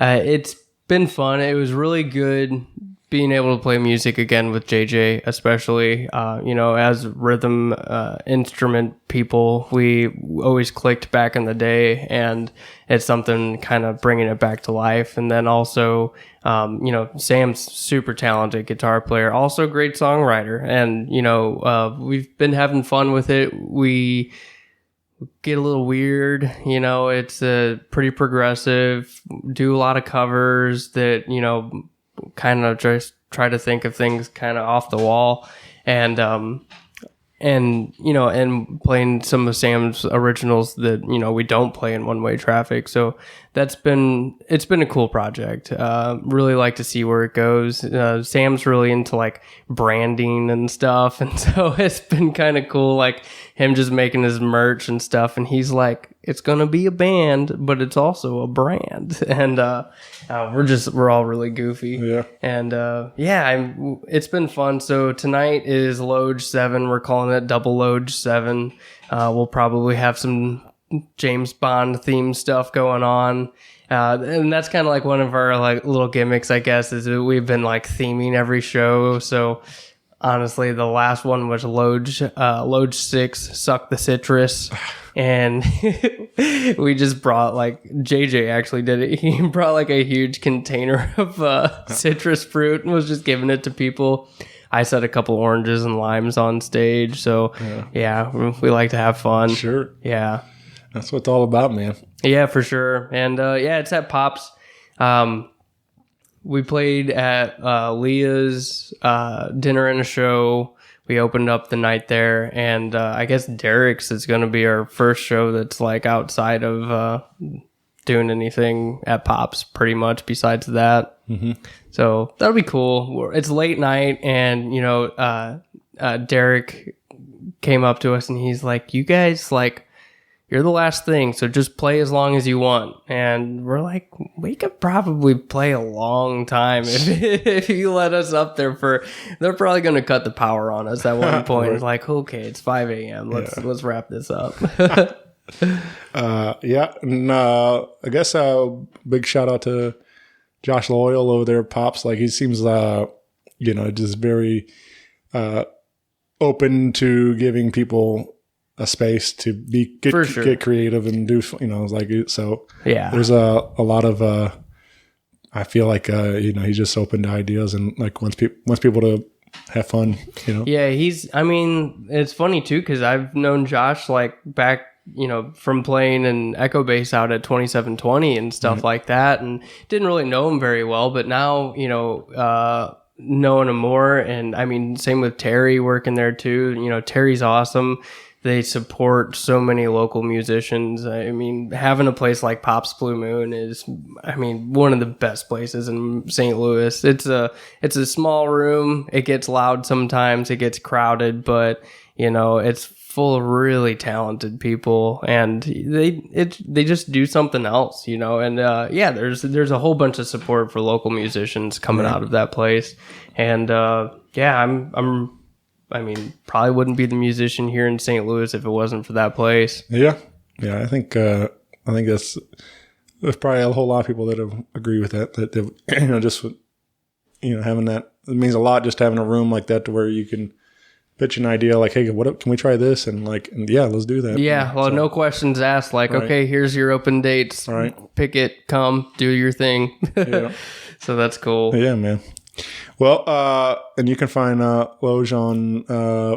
it's been fun. It was really good being able to play music again with JJ, especially, as rhythm instrument people, we always clicked back in the day, and it's something kind of bringing it back to life. And then also, Sam's super talented guitar player, also great songwriter. And, we've been having fun with it. We get a little weird, it's pretty progressive, do a lot of covers that, kind of just try to think of things kind of off the wall, and playing some of Sam's originals that we don't play in One Way Traffic. So it's been a cool project. Really like to see where it goes. Sam's really into branding and stuff, and so it's been kind of cool, him just making his merch and stuff. And he's it's gonna be a band, but it's also a brand, and we're all really goofy. Yeah. And it's been fun. So tonight is LOGE 7. We're calling it Double LOGE 7. We'll probably have some James Bond themed stuff going on. And that's kind of like one of our like little gimmicks, I guess, is that we've been like theming every show. So honestly, the last one was LOGE 6, Suck the Citrus. And we just brought, like, JJ actually did it. He brought like a huge container of citrus fruit and was just giving it to people. I set a couple oranges and limes on stage. So yeah, we like to have fun. Sure. Yeah. That's what it's all about, man. Yeah, for sure. And it's at Pops. We played at Leah's dinner and a show. We opened up the night there, and I guess Derek's is going to be our first show that's like outside of doing anything at Pops, pretty much. Besides that, so that'll be cool. It's late night, and Derek came up to us and he's like, "You guys like." You're the last thing, so just play as long as you want. And we're like, we could probably play a long time if you let us up there for. They're probably going to cut the power on us at one point. It's like, okay, it's 5 a.m. Let's wrap this up. And I guess a big shout out to Josh Loyal over there at Pops. Like he seems, just very open to giving people a space to get creative and do, so yeah, there's a lot of I feel like he's just open to ideas and like wants people to have fun, yeah, it's funny too because I've known Josh like back from playing in Echo Base out at 2720 and stuff like that, and didn't really know him very well, but now knowing him more, and same with Terry working there too. Terry's awesome. They support so many local musicians. Having a place like Pop's Blue Moon is, one of the best places in St. Louis. It's a small room. It gets loud sometimes. It gets crowded, but it's full of really talented people, and they just do something else, And there's a whole bunch of support for local musicians coming out of that place, and probably wouldn't be the musician here in St. Louis if it wasn't for that place. Yeah. I think there's probably a whole lot of people that agree with that. That just having that, it means a lot. Just having a room like that to where you can pitch an idea like, hey, can we try this? And let's do that. Yeah. Well, no questions asked. Like, right. Okay, here's your open dates. All right. Pick it. Come do your thing. Yeah. So that's cool. Yeah, man. Well, and you can find LOGE on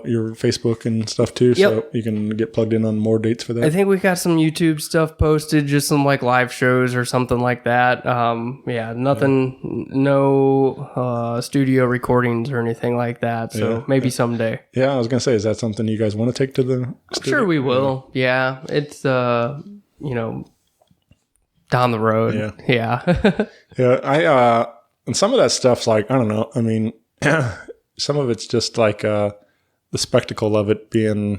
your Facebook and stuff too, so you can get plugged in on more dates for that. I think we got some YouTube stuff posted, just some like live shows or something like that. Nothing, no studio recordings or anything like that. So maybe someday. Yeah, I was gonna say, is that something you guys want to take to the studio? Sure, we will. Yeah, it's down the road. Yeah. Yeah. And some of that stuff's like, I don't know. Some of it's just like the spectacle of it being,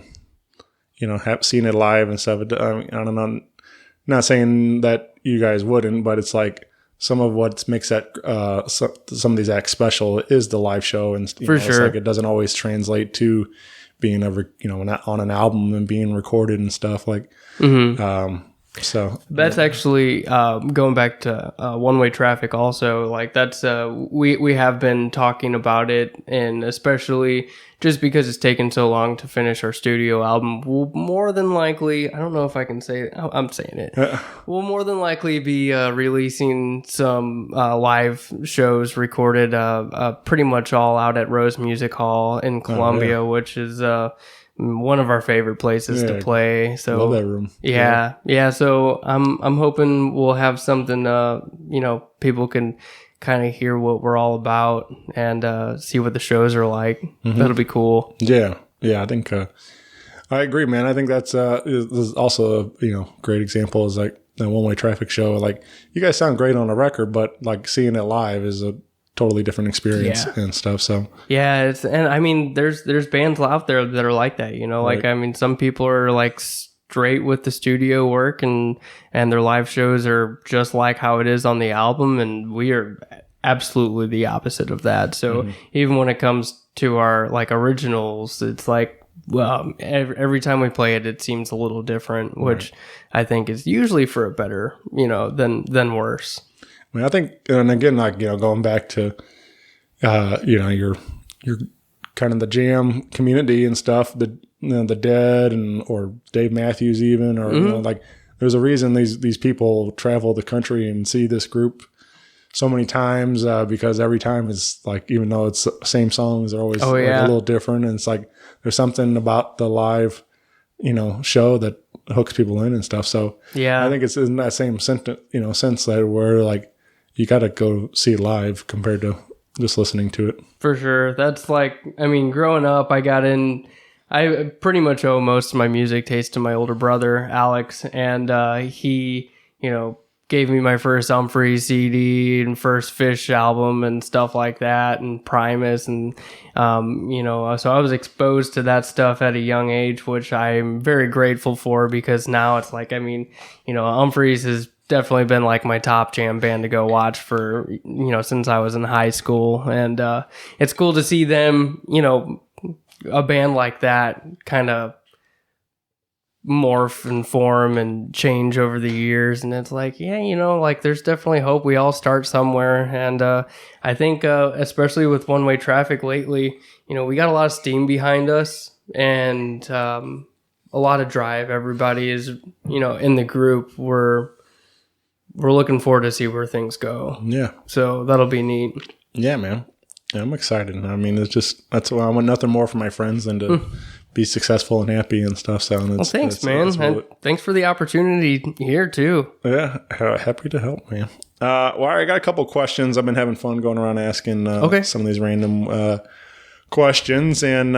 seeing it live and stuff. I don't know. Not saying that you guys wouldn't, but it's like some of what makes that some of these acts special is the live show, and for sure, it's like it doesn't always translate to being on an album and being recorded and stuff like. So that's actually going back to one-way traffic also, like that's we have been talking about it, and especially just because it's taken so long to finish our studio album, we'll more than likely, I don't know if I can say it, I'm saying it, we'll more than likely be releasing some live shows recorded pretty much all out at Rose Music Hall in Columbia, which is one of our favorite places to play. So love that room. Yeah. So I'm hoping we'll have something people can kind of hear what we're all about and see what the shows are like. That'll be cool. Yeah. I think I agree, man. I think that's is also a great example is like the one-way traffic show. Like you guys sound great on a record, but like seeing it live is a totally different experience and stuff. So there's bands out there that are like that, like, some people are like straight with the studio work, and their live shows are just like how it is on the album, and we are absolutely the opposite of that. So even when it comes to our like originals, it's like, well, every time we play it, it seems a little different, which I think is usually for a better, than worse. I mean, I think, and again, like, going back to, your kind of the jam community and stuff, the Dead or Dave Matthews even, or like, there's a reason these people travel the country and see this group so many times, because every time is like, even though it's the same songs, they're always like a little different, and it's like there's something about the live show that hooks people in and stuff. So I think it's in that same sense that where like you got to go see it live compared to just listening to it. For sure. That's like, I mean, growing up, I pretty much owe most of my music taste to my older brother, Alex, and he, gave me my first Humphrey CD and first Fish album and stuff like that, and Primus, and so I was exposed to that stuff at a young age, which I'm very grateful for, because now it's like, I mean, Humphreys has definitely been like my top jam band to go watch for, since I was in high school, and it's cool to see them, a band like that kind of morph and form and change over the years, and it's like, like there's definitely hope. We all start somewhere, and I think especially with One Way Traffic lately, we got a lot of steam behind us, and a lot of drive. Everybody is in the group. We're looking forward to see where things go. Yeah, so that'll be neat. Yeah, man, I'm excited. I mean, that's why I want nothing more for my friends than to be successful and happy and stuff. So thanks, man. And thanks for the opportunity here too. Yeah, happy to help, man. Well, I got a couple questions. I've been having fun going around asking some of these random questions, and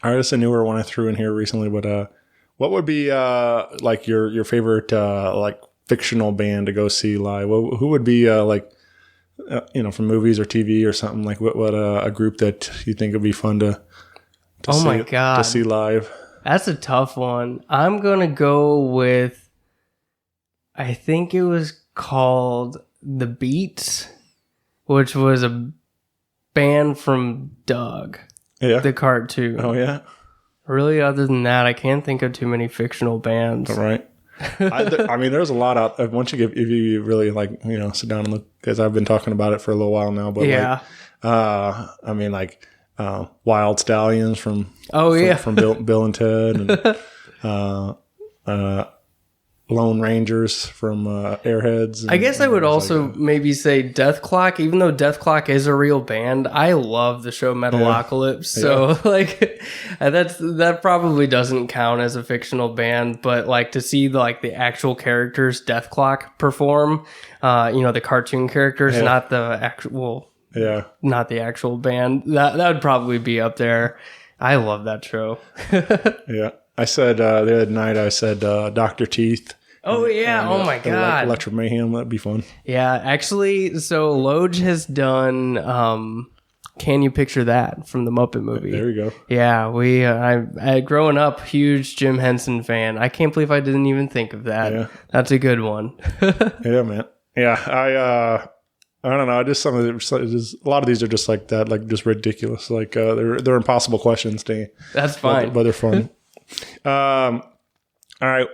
this is a newer one I threw in here recently. But what would be like your favorite like fictional band to go see live? Who would be from movies or TV or something, like what a group that you think would be fun to see live? That's a tough one. I'm gonna go with, I think it was called The Beats, which was a band from Doug, the cartoon. Oh yeah. Really, other than that, I can't think of too many fictional bands. All right. I mean, there's a lot out. Once you if you really sit down and look, because I've been talking about it for a little while now. But I mean, like Wild Stallions from Bill and Ted, and Lone Rangers from Airheads. I guess I would also maybe say Death Clock, even though Death Clock is a real band. I love the show Metalocalypse, so like that probably doesn't count as a fictional band, but like to see the actual characters Death Clock perform, the cartoon characters, not the actual, not the actual band. That would probably be up there. I love that show. Yeah. I said the other night, Dr. Teeth. Oh, yeah. Oh, my God. Electric Mayhem. That'd be fun. Yeah. Actually, so LOGE has done Can You Picture That from the Muppet movie. There you go. Yeah. I growing up, huge Jim Henson fan. I can't believe I didn't even think of that. Yeah. That's a good one. Yeah, man. Yeah. I don't know. Just some of a lot of these are just like that, like just ridiculous. Like they're impossible questions to. That's fine. But they're fun. All right.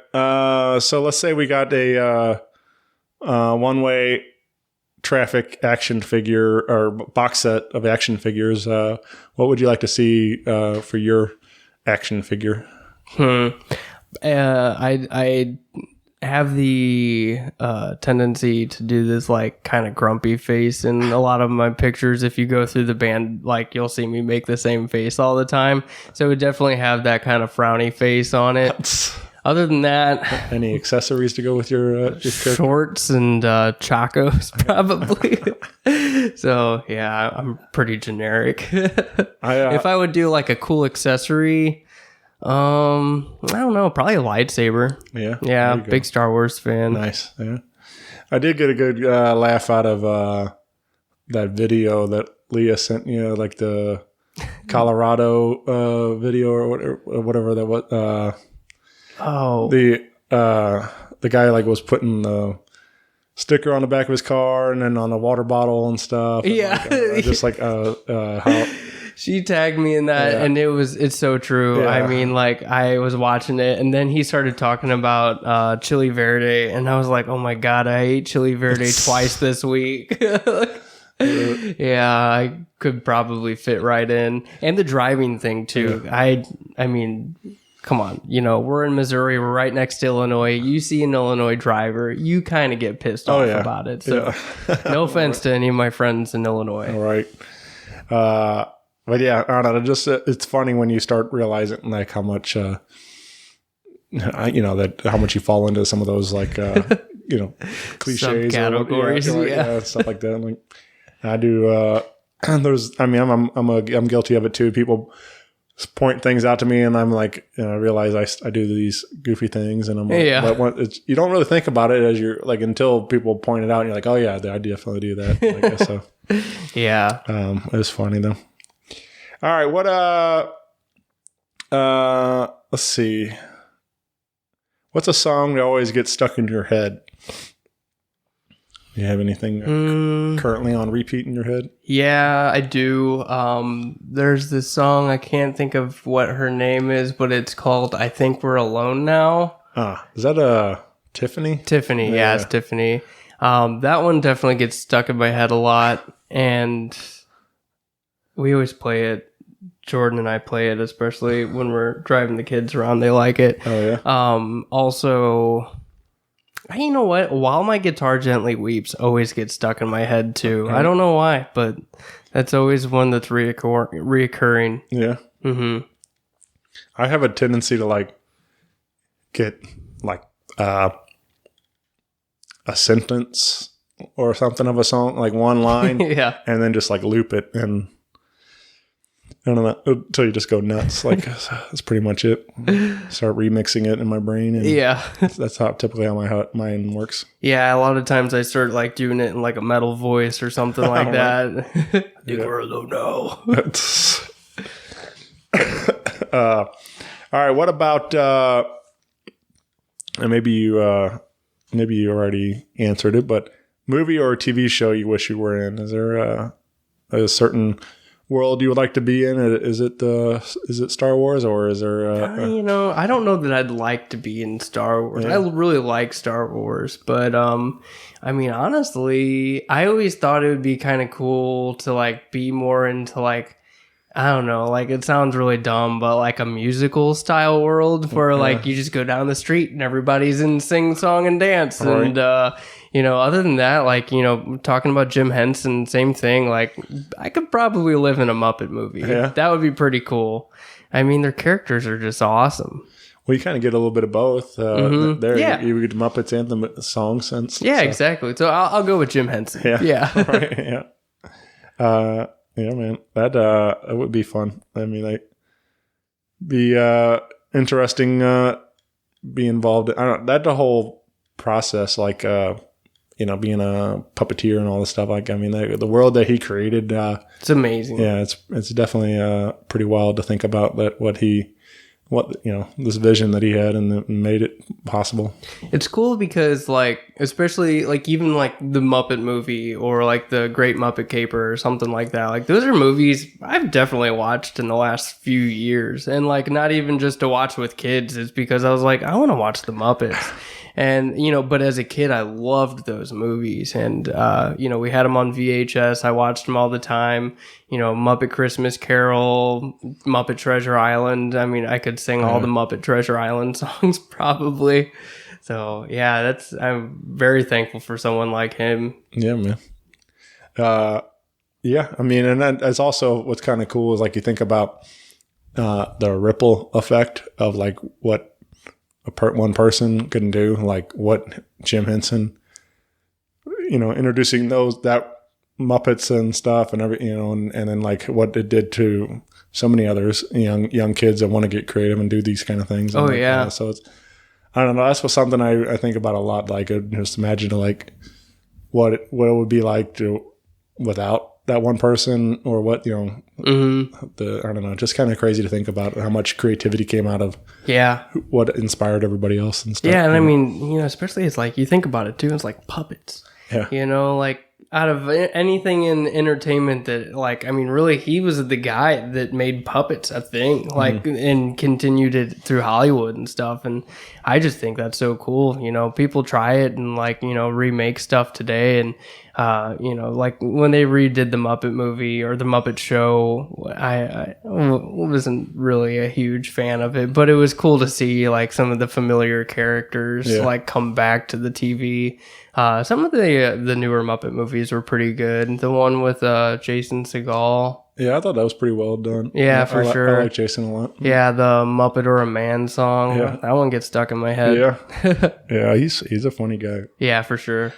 So let's say we got a one-way traffic action figure or box set of action figures. What would you like to see for your action figure? I have the tendency to do this like kind of grumpy face in a lot of my pictures. If you go through the band, like you'll see me make the same face all the time. So it would definitely have that kind of frowny face on it. Other than that, any accessories to go with your shorts and chacos probably. So yeah, I'm pretty generic. If I would do like a cool accessory, I don't know, probably a lightsaber. Yeah, big Star Wars fan. Nice. Yeah, I did get a good laugh out of that video that Leah sent you, like the Colorado video or whatever that was. Oh, The guy like was putting the sticker on the back of his car and then on a water bottle and stuff. And Yeah. just like how. she tagged me in that, and it's so true. Yeah. I mean, like, I was watching it, and then he started talking about chili verde, and I was like, oh my God, I ate chili verde twice this week. Yeah, I could probably fit right in. And the driving thing, too. I mean, come on. You know, we're in Missouri. We're right next to Illinois. You see an Illinois driver, you kind of get pissed off about it. So no offense to any of my friends in Illinois. All right. But yeah, I don't know. Just it's funny when you start realizing like how much, how much you fall into some of those like, cliches, Subcategories, stuff like that. Like I do. I'm guilty of it too. People point things out to me, and I'm like, I realize I do these goofy things, and I'm like, but you don't really think about it as you're like until people point it out, and you're like, oh yeah, I definitely do that. I guess so. Yeah. It was funny though. All right, what let's see. What's a song that always gets stuck in your head? Do you have anything currently on repeat in your head? Yeah, I do. There's this song, I can't think of what her name is, but it's called I Think We're Alone Now. Is that Tiffany? Tiffany, yeah, it's Tiffany. That one definitely gets stuck in my head a lot, and we always play it. Jordan and I play it, especially when we're driving the kids around. They like it. Oh, yeah. Also, you know what? While My Guitar Gently Weeps always gets stuck in my head, too. Okay. I don't know why, but that's always one that's reoccurring. Yeah. Mm-hmm. I have a tendency to, like, get, like, a sentence or something of a song, like one line. Yeah. And then just, like, loop it and... I don't know, until you just go nuts. Like, that's pretty much it. Start remixing it in my brain. And that's typically how mine works. Yeah, a lot of times I start, like, doing it in, like, a metal voice or something like that. I think we're alone now. All right, what about, and maybe you already answered it, but movie or TV show you wish you were in? Is there a certain... world you would like to be in? Is it Star Wars, or is there I don't know that I'd like to be in Star Wars. I really like Star Wars, but I mean, honestly, I always thought it would be kind of cool to like be more into like, I don't know, like it sounds really dumb, but like a musical style world where like you just go down the street and everybody's in sing song and dance. Right. And other than that, like, talking about Jim Henson, same thing. Like, I could probably live in a Muppet movie. Yeah. That would be pretty cool. I mean, their characters are just awesome. Well, you kind of get a little bit of both. There, you get Muppets and the song sense. Yeah, exactly. So I'll go with Jim Henson. Yeah. Right, yeah. Yeah, man. That would be fun. I mean, like, be interesting. Be involved. The whole process, like. Being a puppeteer and all this stuff. Like, I mean, the world that he created. It's amazing. Yeah, it's definitely pretty wild to think about that. This vision that he had and made it possible. It's cool because, like, especially like even like the Muppet movie or like the Great Muppet Caper or something like that. Like, those are movies I've definitely watched in the last few years, and like not even just to watch with kids. It's because I was like, I want to watch the Muppets. And, but as a kid, I loved those movies. And, we had them on VHS. I watched them all the time. Muppet Christmas Carol, Muppet Treasure Island. I mean, I could sing all the Muppet Treasure Island songs probably. So, yeah, I'm very thankful for someone like him. Yeah, man. Yeah, I mean, and that's also what's kind of cool is like you think about the ripple effect of like what one person can do, like what Jim Henson, introducing that Muppets and stuff and and then like what it did to so many others, young kids that want to get creative and do these kind of things. Oh, yeah. So it's, I don't know. That's something I think about a lot. Like, just imagine like what it would be like without that one person or what, you know, I don't know, just kind of crazy to think about how much creativity came out of what inspired everybody else and stuff. Yeah, and I mean, you know, especially it's like, you think about it too, it's like puppets. Yeah. You know, like out of anything in entertainment that, like, I mean, really, he was the guy that made puppets a thing, like, and continued it through Hollywood and stuff. And I just think that's so cool. You know, people try it and, like, you know, remake stuff today. And, you know, like when they redid the Muppet movie or the Muppet Show, I wasn't really a huge fan of it, but it was cool to see, like, some of the familiar characters, like, come back to the TV. Some of the newer Muppet movies were pretty good. The one with Jason Segel. Yeah, I thought that was pretty well done. Yeah, for sure. I like Jason a lot. Yeah, the Muppet or a Man song. Yeah. That one gets stuck in my head. Yeah. Yeah, he's a funny guy. Yeah, for sure.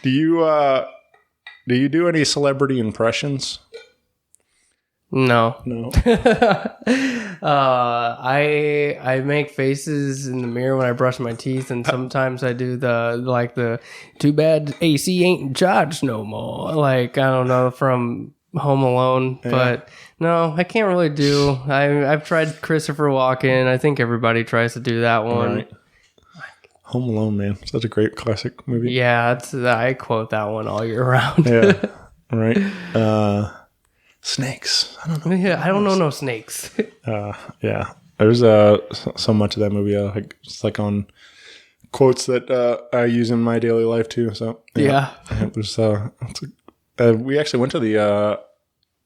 Do you do any celebrity impressions? No. I I make faces in the mirror when I brush my teeth, and sometimes I do the too bad AC ain't in charge no more. Like, I don't know, from Home Alone, but no, I can't really do. I've tried Christopher Walken. I think everybody tries to do that one. Right. Home Alone, man, such a great classic movie. Yeah, I quote that one all year round. Yeah, right. Snakes. I don't know. Yeah, I don't know no snakes. Yeah, there's so much of that movie. It's like on quotes that I use in my daily life too. So yeah. It was. We actually went to the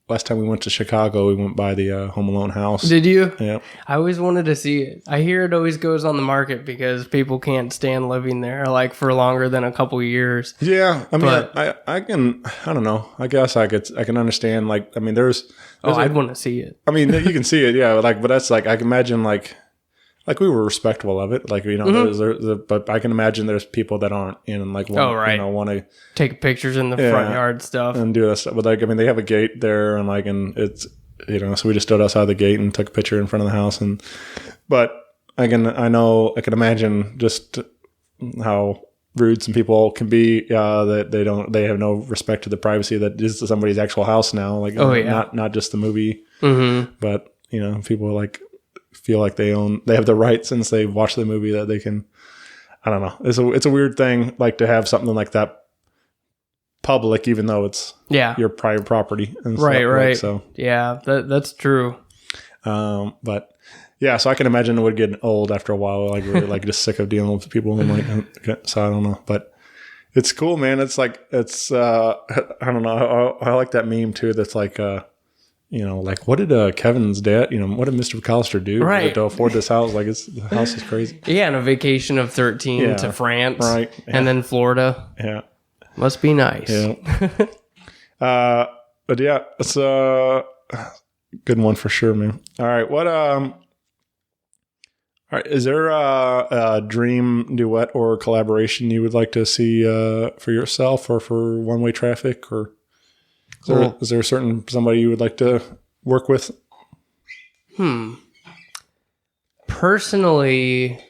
last time we went to Chicago. We went by the Home Alone house. Did you? Yeah. I always wanted to see it. I hear it always goes on the market because people can't stand living there, like, for longer than a couple years. Yeah, I mean, But- I don't know. I guess I can understand. Like, I mean, there's I'd want to see it. I mean, you can see it, yeah. Like, but that's like, I can imagine, like we were respectful of it. Like, you know, but I can imagine there's people that aren't, and like, want to Take pictures in the front yard stuff. and do that stuff. But like, I mean, they have a gate there, and like, and it's, you know, so we just stood outside the gate and took a picture in front of the house. But I can imagine just how rude some people can be. That they have no respect to the privacy that is somebody's actual house now. Like, not just the movie, but, you know, people like feel like they have the right, since they watched the movie, that they can, I don't know. It's a weird thing, like, to have something like that public, even though it's your private property and stuff. Right. Like, so yeah, that's true. but yeah, so I can imagine it would get old after a while. Like, we're like just sick of dealing with people, and like, so I don't know, but it's cool, man. It's like, it's I don't know. I like that meme too. That's like, you know, like, what did Kevin's dad, you know, what did Mr. McAllister do to afford this house? Like, the house is crazy. Yeah, and a vacation of 13 to France, right? And then Florida. Yeah, must be nice. Yeah. But yeah, it's a good one for sure, man. All right, all right, is there a dream duet or collaboration you would like to see for yourself or for One Way Traffic, or is there a certain somebody you would like to work with? Personally,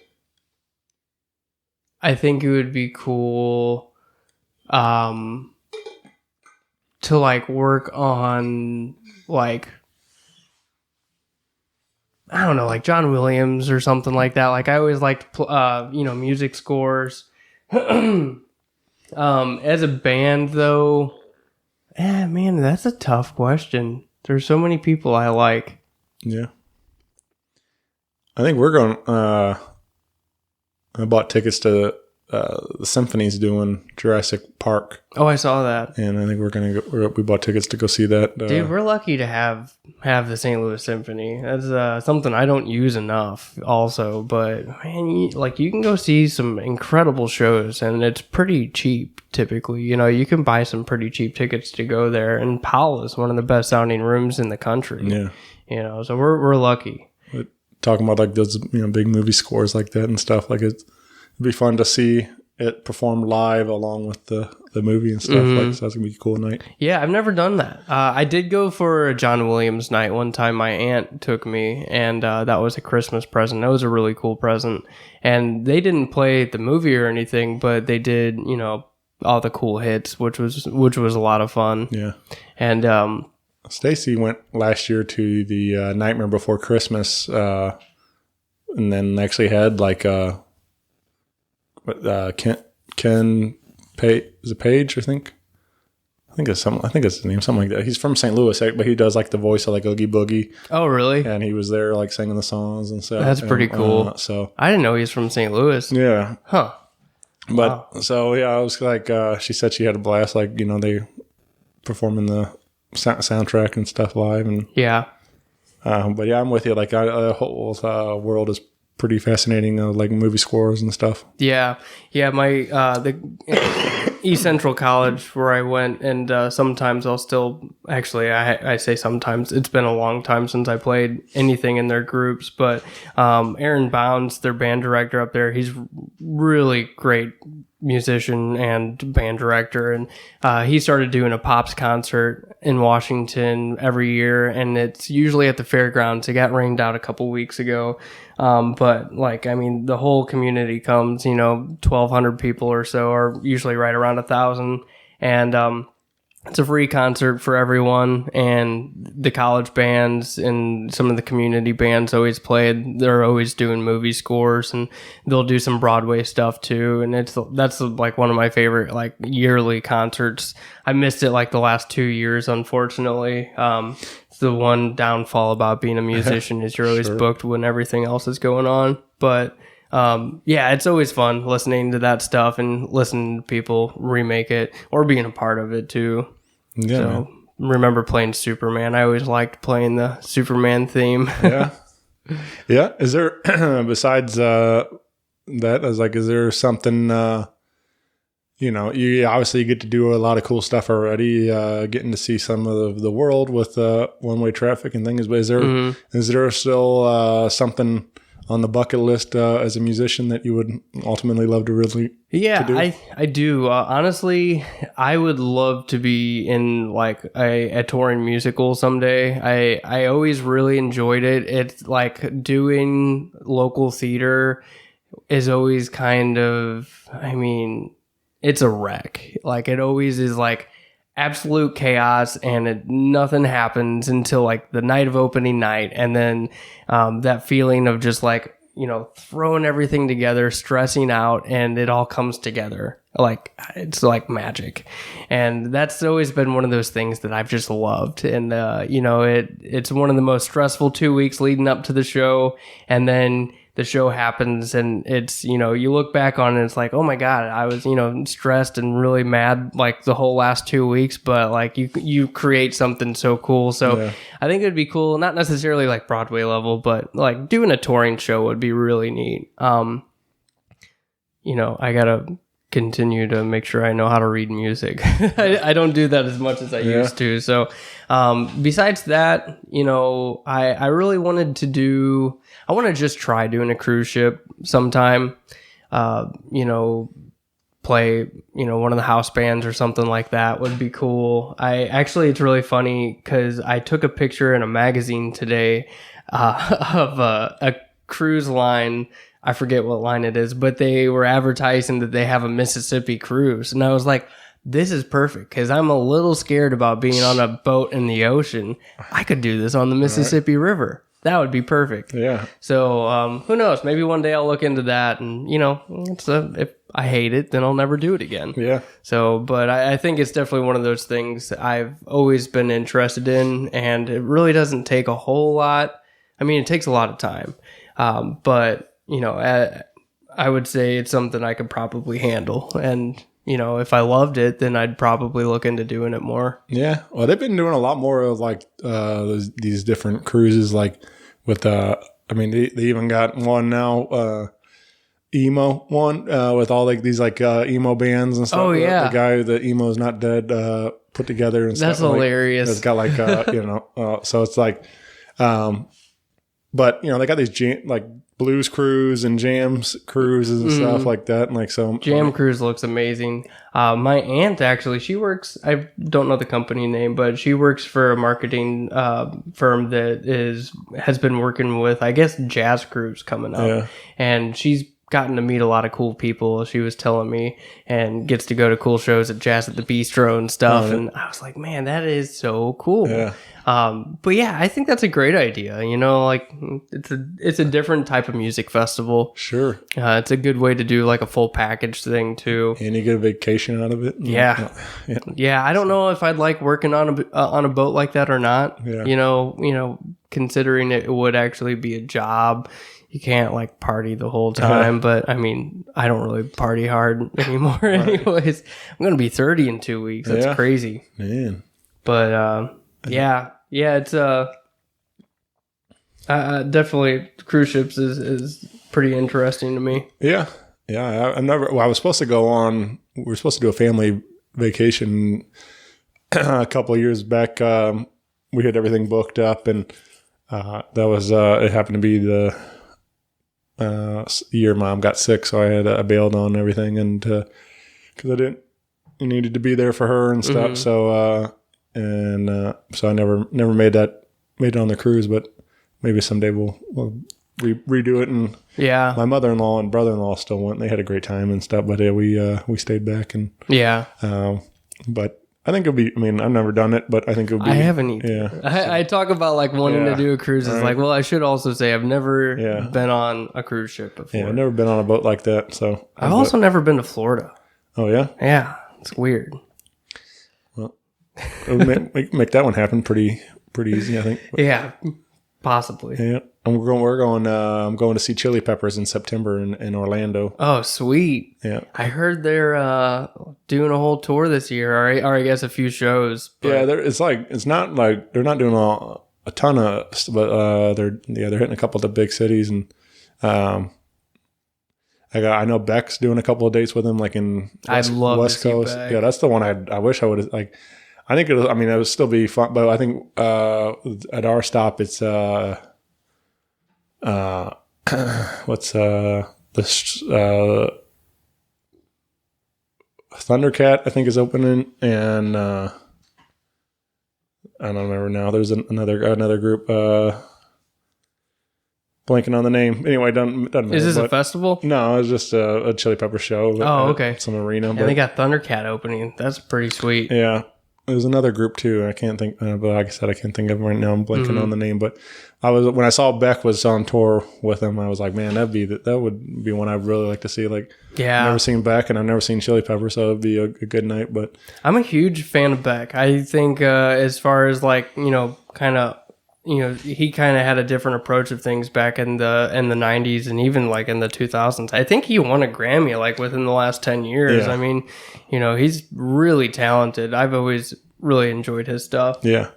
I think it would be cool to, like, work on, like, I don't know, like John Williams or something like that. Like, I always liked, you know, music scores. As a band, though, man, that's a tough question. There's so many people I like. Yeah. I think we're going, I bought tickets to the Symphony's doing Jurassic Park. Oh, I saw that. And I think we bought tickets to go see that. Dude, we're lucky to have the St. Louis Symphony. That's something I don't use enough also. But, man, you can go see some incredible shows, and it's pretty cheap typically. You know, you can buy some pretty cheap tickets to go there. And Powell is one of the best sounding rooms in the country. Yeah. You know, so we're lucky. But talking about, like, those, you know, big movie scores like that and stuff, like, it'd be fun to see it performed live along with the movie and stuff. Like, so that's gonna be a cool night. Yeah, I've never done that. I did go for a John Williams night one time. My aunt took me, and that was a Christmas present. That was a really cool present. And they didn't play the movie or anything, but they did, you know, all the cool hits, which was a lot of fun. Yeah. And Stacy went last year to the Nightmare Before Christmas, and then actually had like Ken Page, I think. I think it's his name, something like that. He's from St. Louis, but he does like the voice of like Oogie Boogie. Oh, really? And he was there like singing the songs and stuff. That's pretty cool. So I didn't know he was from St. Louis. yeah, Huh. but so yeah, I was like, she said she had a blast. Like they performing the soundtrack and stuff live, and Yeah. but yeah, I'm with you. Like the whole world is pretty fascinating. Like movie scores and stuff. Yeah. My the East Central College where I went, and sometimes I'll still actually I say sometimes, it's been a long time since I played anything in their groups, but Aaron Bounds, their band director up there, he's really great musician and band director, and he started doing a Pops concert in Washington every year, and it's usually at the fairgrounds. It got rained out a couple weeks ago, but like, I mean, the whole community comes, 1,200 people or so, are usually right around 1,000, and it's a free concert for everyone, and the college bands and some of the community bands always played. They're always doing movie scores, and they'll do some Broadway stuff too. And that's like one of my favorite like yearly concerts. I missed it like the last 2 years, unfortunately. It's the one downfall about being a musician is you're always booked when everything else is going on. But yeah, it's always fun listening to that stuff and listening to people remake it or being a part of it too. Yeah. So remember playing Superman. I always liked playing the Superman theme. Yeah. Yeah. Is there besides that, I was like, is there something you obviously get to do a lot of cool stuff already, getting to see some of the world with one-way traffic and things, but is there still something on the bucket list as a musician that you would ultimately love to really to do? I do. Honestly, I would love to be in like a touring musical someday. I always really enjoyed it. It's like doing local theater is always kind of, I mean, it's a wreck. Like it always is like absolute chaos, and nothing happens until like the night of opening night, and then that feeling of just like throwing everything together, stressing out, and it all comes together like it's like magic. And that's always been one of those things that I've just loved. And it's one of the most stressful 2 weeks leading up to the show, and then the show happens, and it's, you look back on it, it's like, oh my God, I was, stressed and really mad like the whole last 2 weeks, but like you create something so cool. So yeah. I think it'd be cool, not necessarily like Broadway level, but like doing a touring show would be really neat. I gotta continue to make sure I know how to read music. I don't do that as much as I used to. So besides that, I really wanted to I want to just try doing a cruise ship sometime, play, one of the house bands or something like that would be cool. It's really funny because I took a picture in a magazine today of a cruise line. I forget what line it is, but they were advertising that they have a Mississippi cruise. And I was like, this is perfect because I'm a little scared about being on a boat in the ocean. I could do this on the Mississippi River. That would be perfect. Yeah. So who knows? Maybe one day I'll look into that, and if I hate it, then I'll never do it again. Yeah. So, but I think it's definitely one of those things I've always been interested in, and it really doesn't take a whole lot. I mean, it takes a lot of time, but I would say it's something I could probably handle, and if I loved it, then I'd probably look into doing it more. Yeah. Well, they've been doing a lot more of like these different cruises, like with they even got one now, emo one, with all like these like emo bands and stuff. Oh yeah. The guy, the Emo's Not Dead, put together and that's stuff. hilarious. It's got like so it's like, but they got these like blues cruise and jams cruises and stuff like that, and like so jam cruise looks amazing. My aunt actually, she works, I don't know the company name, but she works for a marketing firm that has been working with, I guess, Jazz Cruise coming up, and she's gotten to meet a lot of cool people, she was telling me, and gets to go to cool shows at Jazz at the Bistro and stuff. And I was like, man, that is so cool. Yeah. But yeah, I think that's a great idea. You know, like it's a different type of music festival. Sure. It's a good way to do like a full package thing too. And you get a vacation out of it. Yeah. Yeah. I don't know if I'd like working on a boat like that or not. Yeah. You know, considering it would actually be a job. You can't like party the whole time, but I mean, I don't really party hard anymore anyways. I'm going to be 30 in 2 weeks. That's crazy. Man. But yeah, it's definitely cruise ships is pretty interesting to me. Yeah. Yeah. I was supposed to go on, we were supposed to do a family vacation a couple of years back. We had everything booked up, and that was, it happened to be the year Mom got sick, so I bailed on everything, and because I needed to be there for her and stuff. So so I never made it on the cruise, but maybe someday we'll redo it. And my mother-in-law and brother-in-law still went. They had a great time and stuff, but we stayed back, and but I think it'll be, I mean, I've never done it, but I think it'll be. I haven't either. Yeah. I talk about like wanting to do a cruise. It's like, well, I should also say I've never been on a cruise ship before. Yeah, I've never been on a boat like that. So I've also never been to Florida. Oh yeah? Yeah. It's weird. Well, we can make that one happen pretty easy, I think. But, yeah. Possibly. Yeah. And we're going I'm going to see Chili Peppers in September in Orlando. Oh, sweet. Yeah. I heard they're doing a whole tour this year, or I guess a few shows. But... Yeah, it's not like they're not doing a ton of, but they're hitting a couple of the big cities, and I know Beck's doing a couple of dates with him, like in West Coast. Yeah, that's the one I wish I would have like. I think it would still be fun, but I think at our stop it's what's this Thundercat, I think, is opening, and I don't remember now. There's another group. Blanking on the name. Anyway, doesn't matter. Is this a festival? No, it was just a Chili Pepper show. Oh, okay. Some arena. And they got Thundercat opening. That's pretty sweet. Yeah. There's another group too. I can't think, but like I said, I can't think of them right now. I'm blanking on the name. But when I saw Beck was on tour with them, I was like, man, that would be one I'd really like to see. Like, yeah, I've never seen Beck, and I've never seen Chili Pepper, so it'd be a good night. But I'm a huge fan of Beck. I think as far as like, kind of, he kind of had a different approach of things back in the 90s and even like in the 2000s. I think he won a Grammy like within the last 10 years. Yeah. I mean, he's really talented. I've always really enjoyed his stuff. Yeah.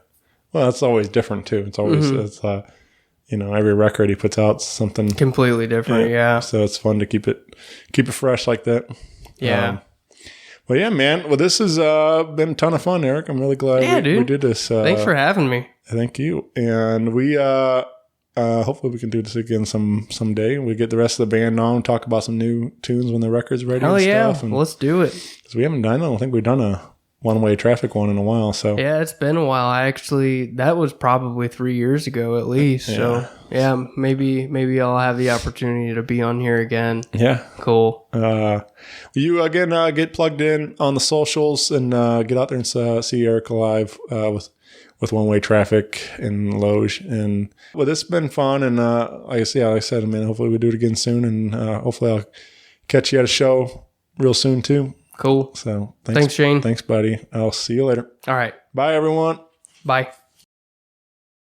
Well, it's always different too. It's always, every record he puts out something completely different. Yeah. So it's fun to keep it fresh like that. Yeah. Well, yeah, man. Well, this has been a ton of fun, Eric. I'm really glad we did this. Thanks for having me. Thank you. And we hopefully we can do this again someday. We get the rest of the band on, talk about some new tunes when the record's ready. Hell and yeah. stuff. And let's do it. Because I don't think we've done a one-way traffic one in a while. So yeah, it's been a while. That was probably 3 years ago at least. Yeah. So yeah, maybe I'll have the opportunity to be on here again. Yeah. Cool. You again get plugged in on the socials and get out there and see Eric live with One Way Traffic and LOGE. And well, this has been fun, and like I said, man, hopefully we do it again soon, and hopefully I'll catch you at a show real soon too. Cool. So thanks, Shane. Thanks, buddy. I'll see you later. All right. Bye, everyone. Bye.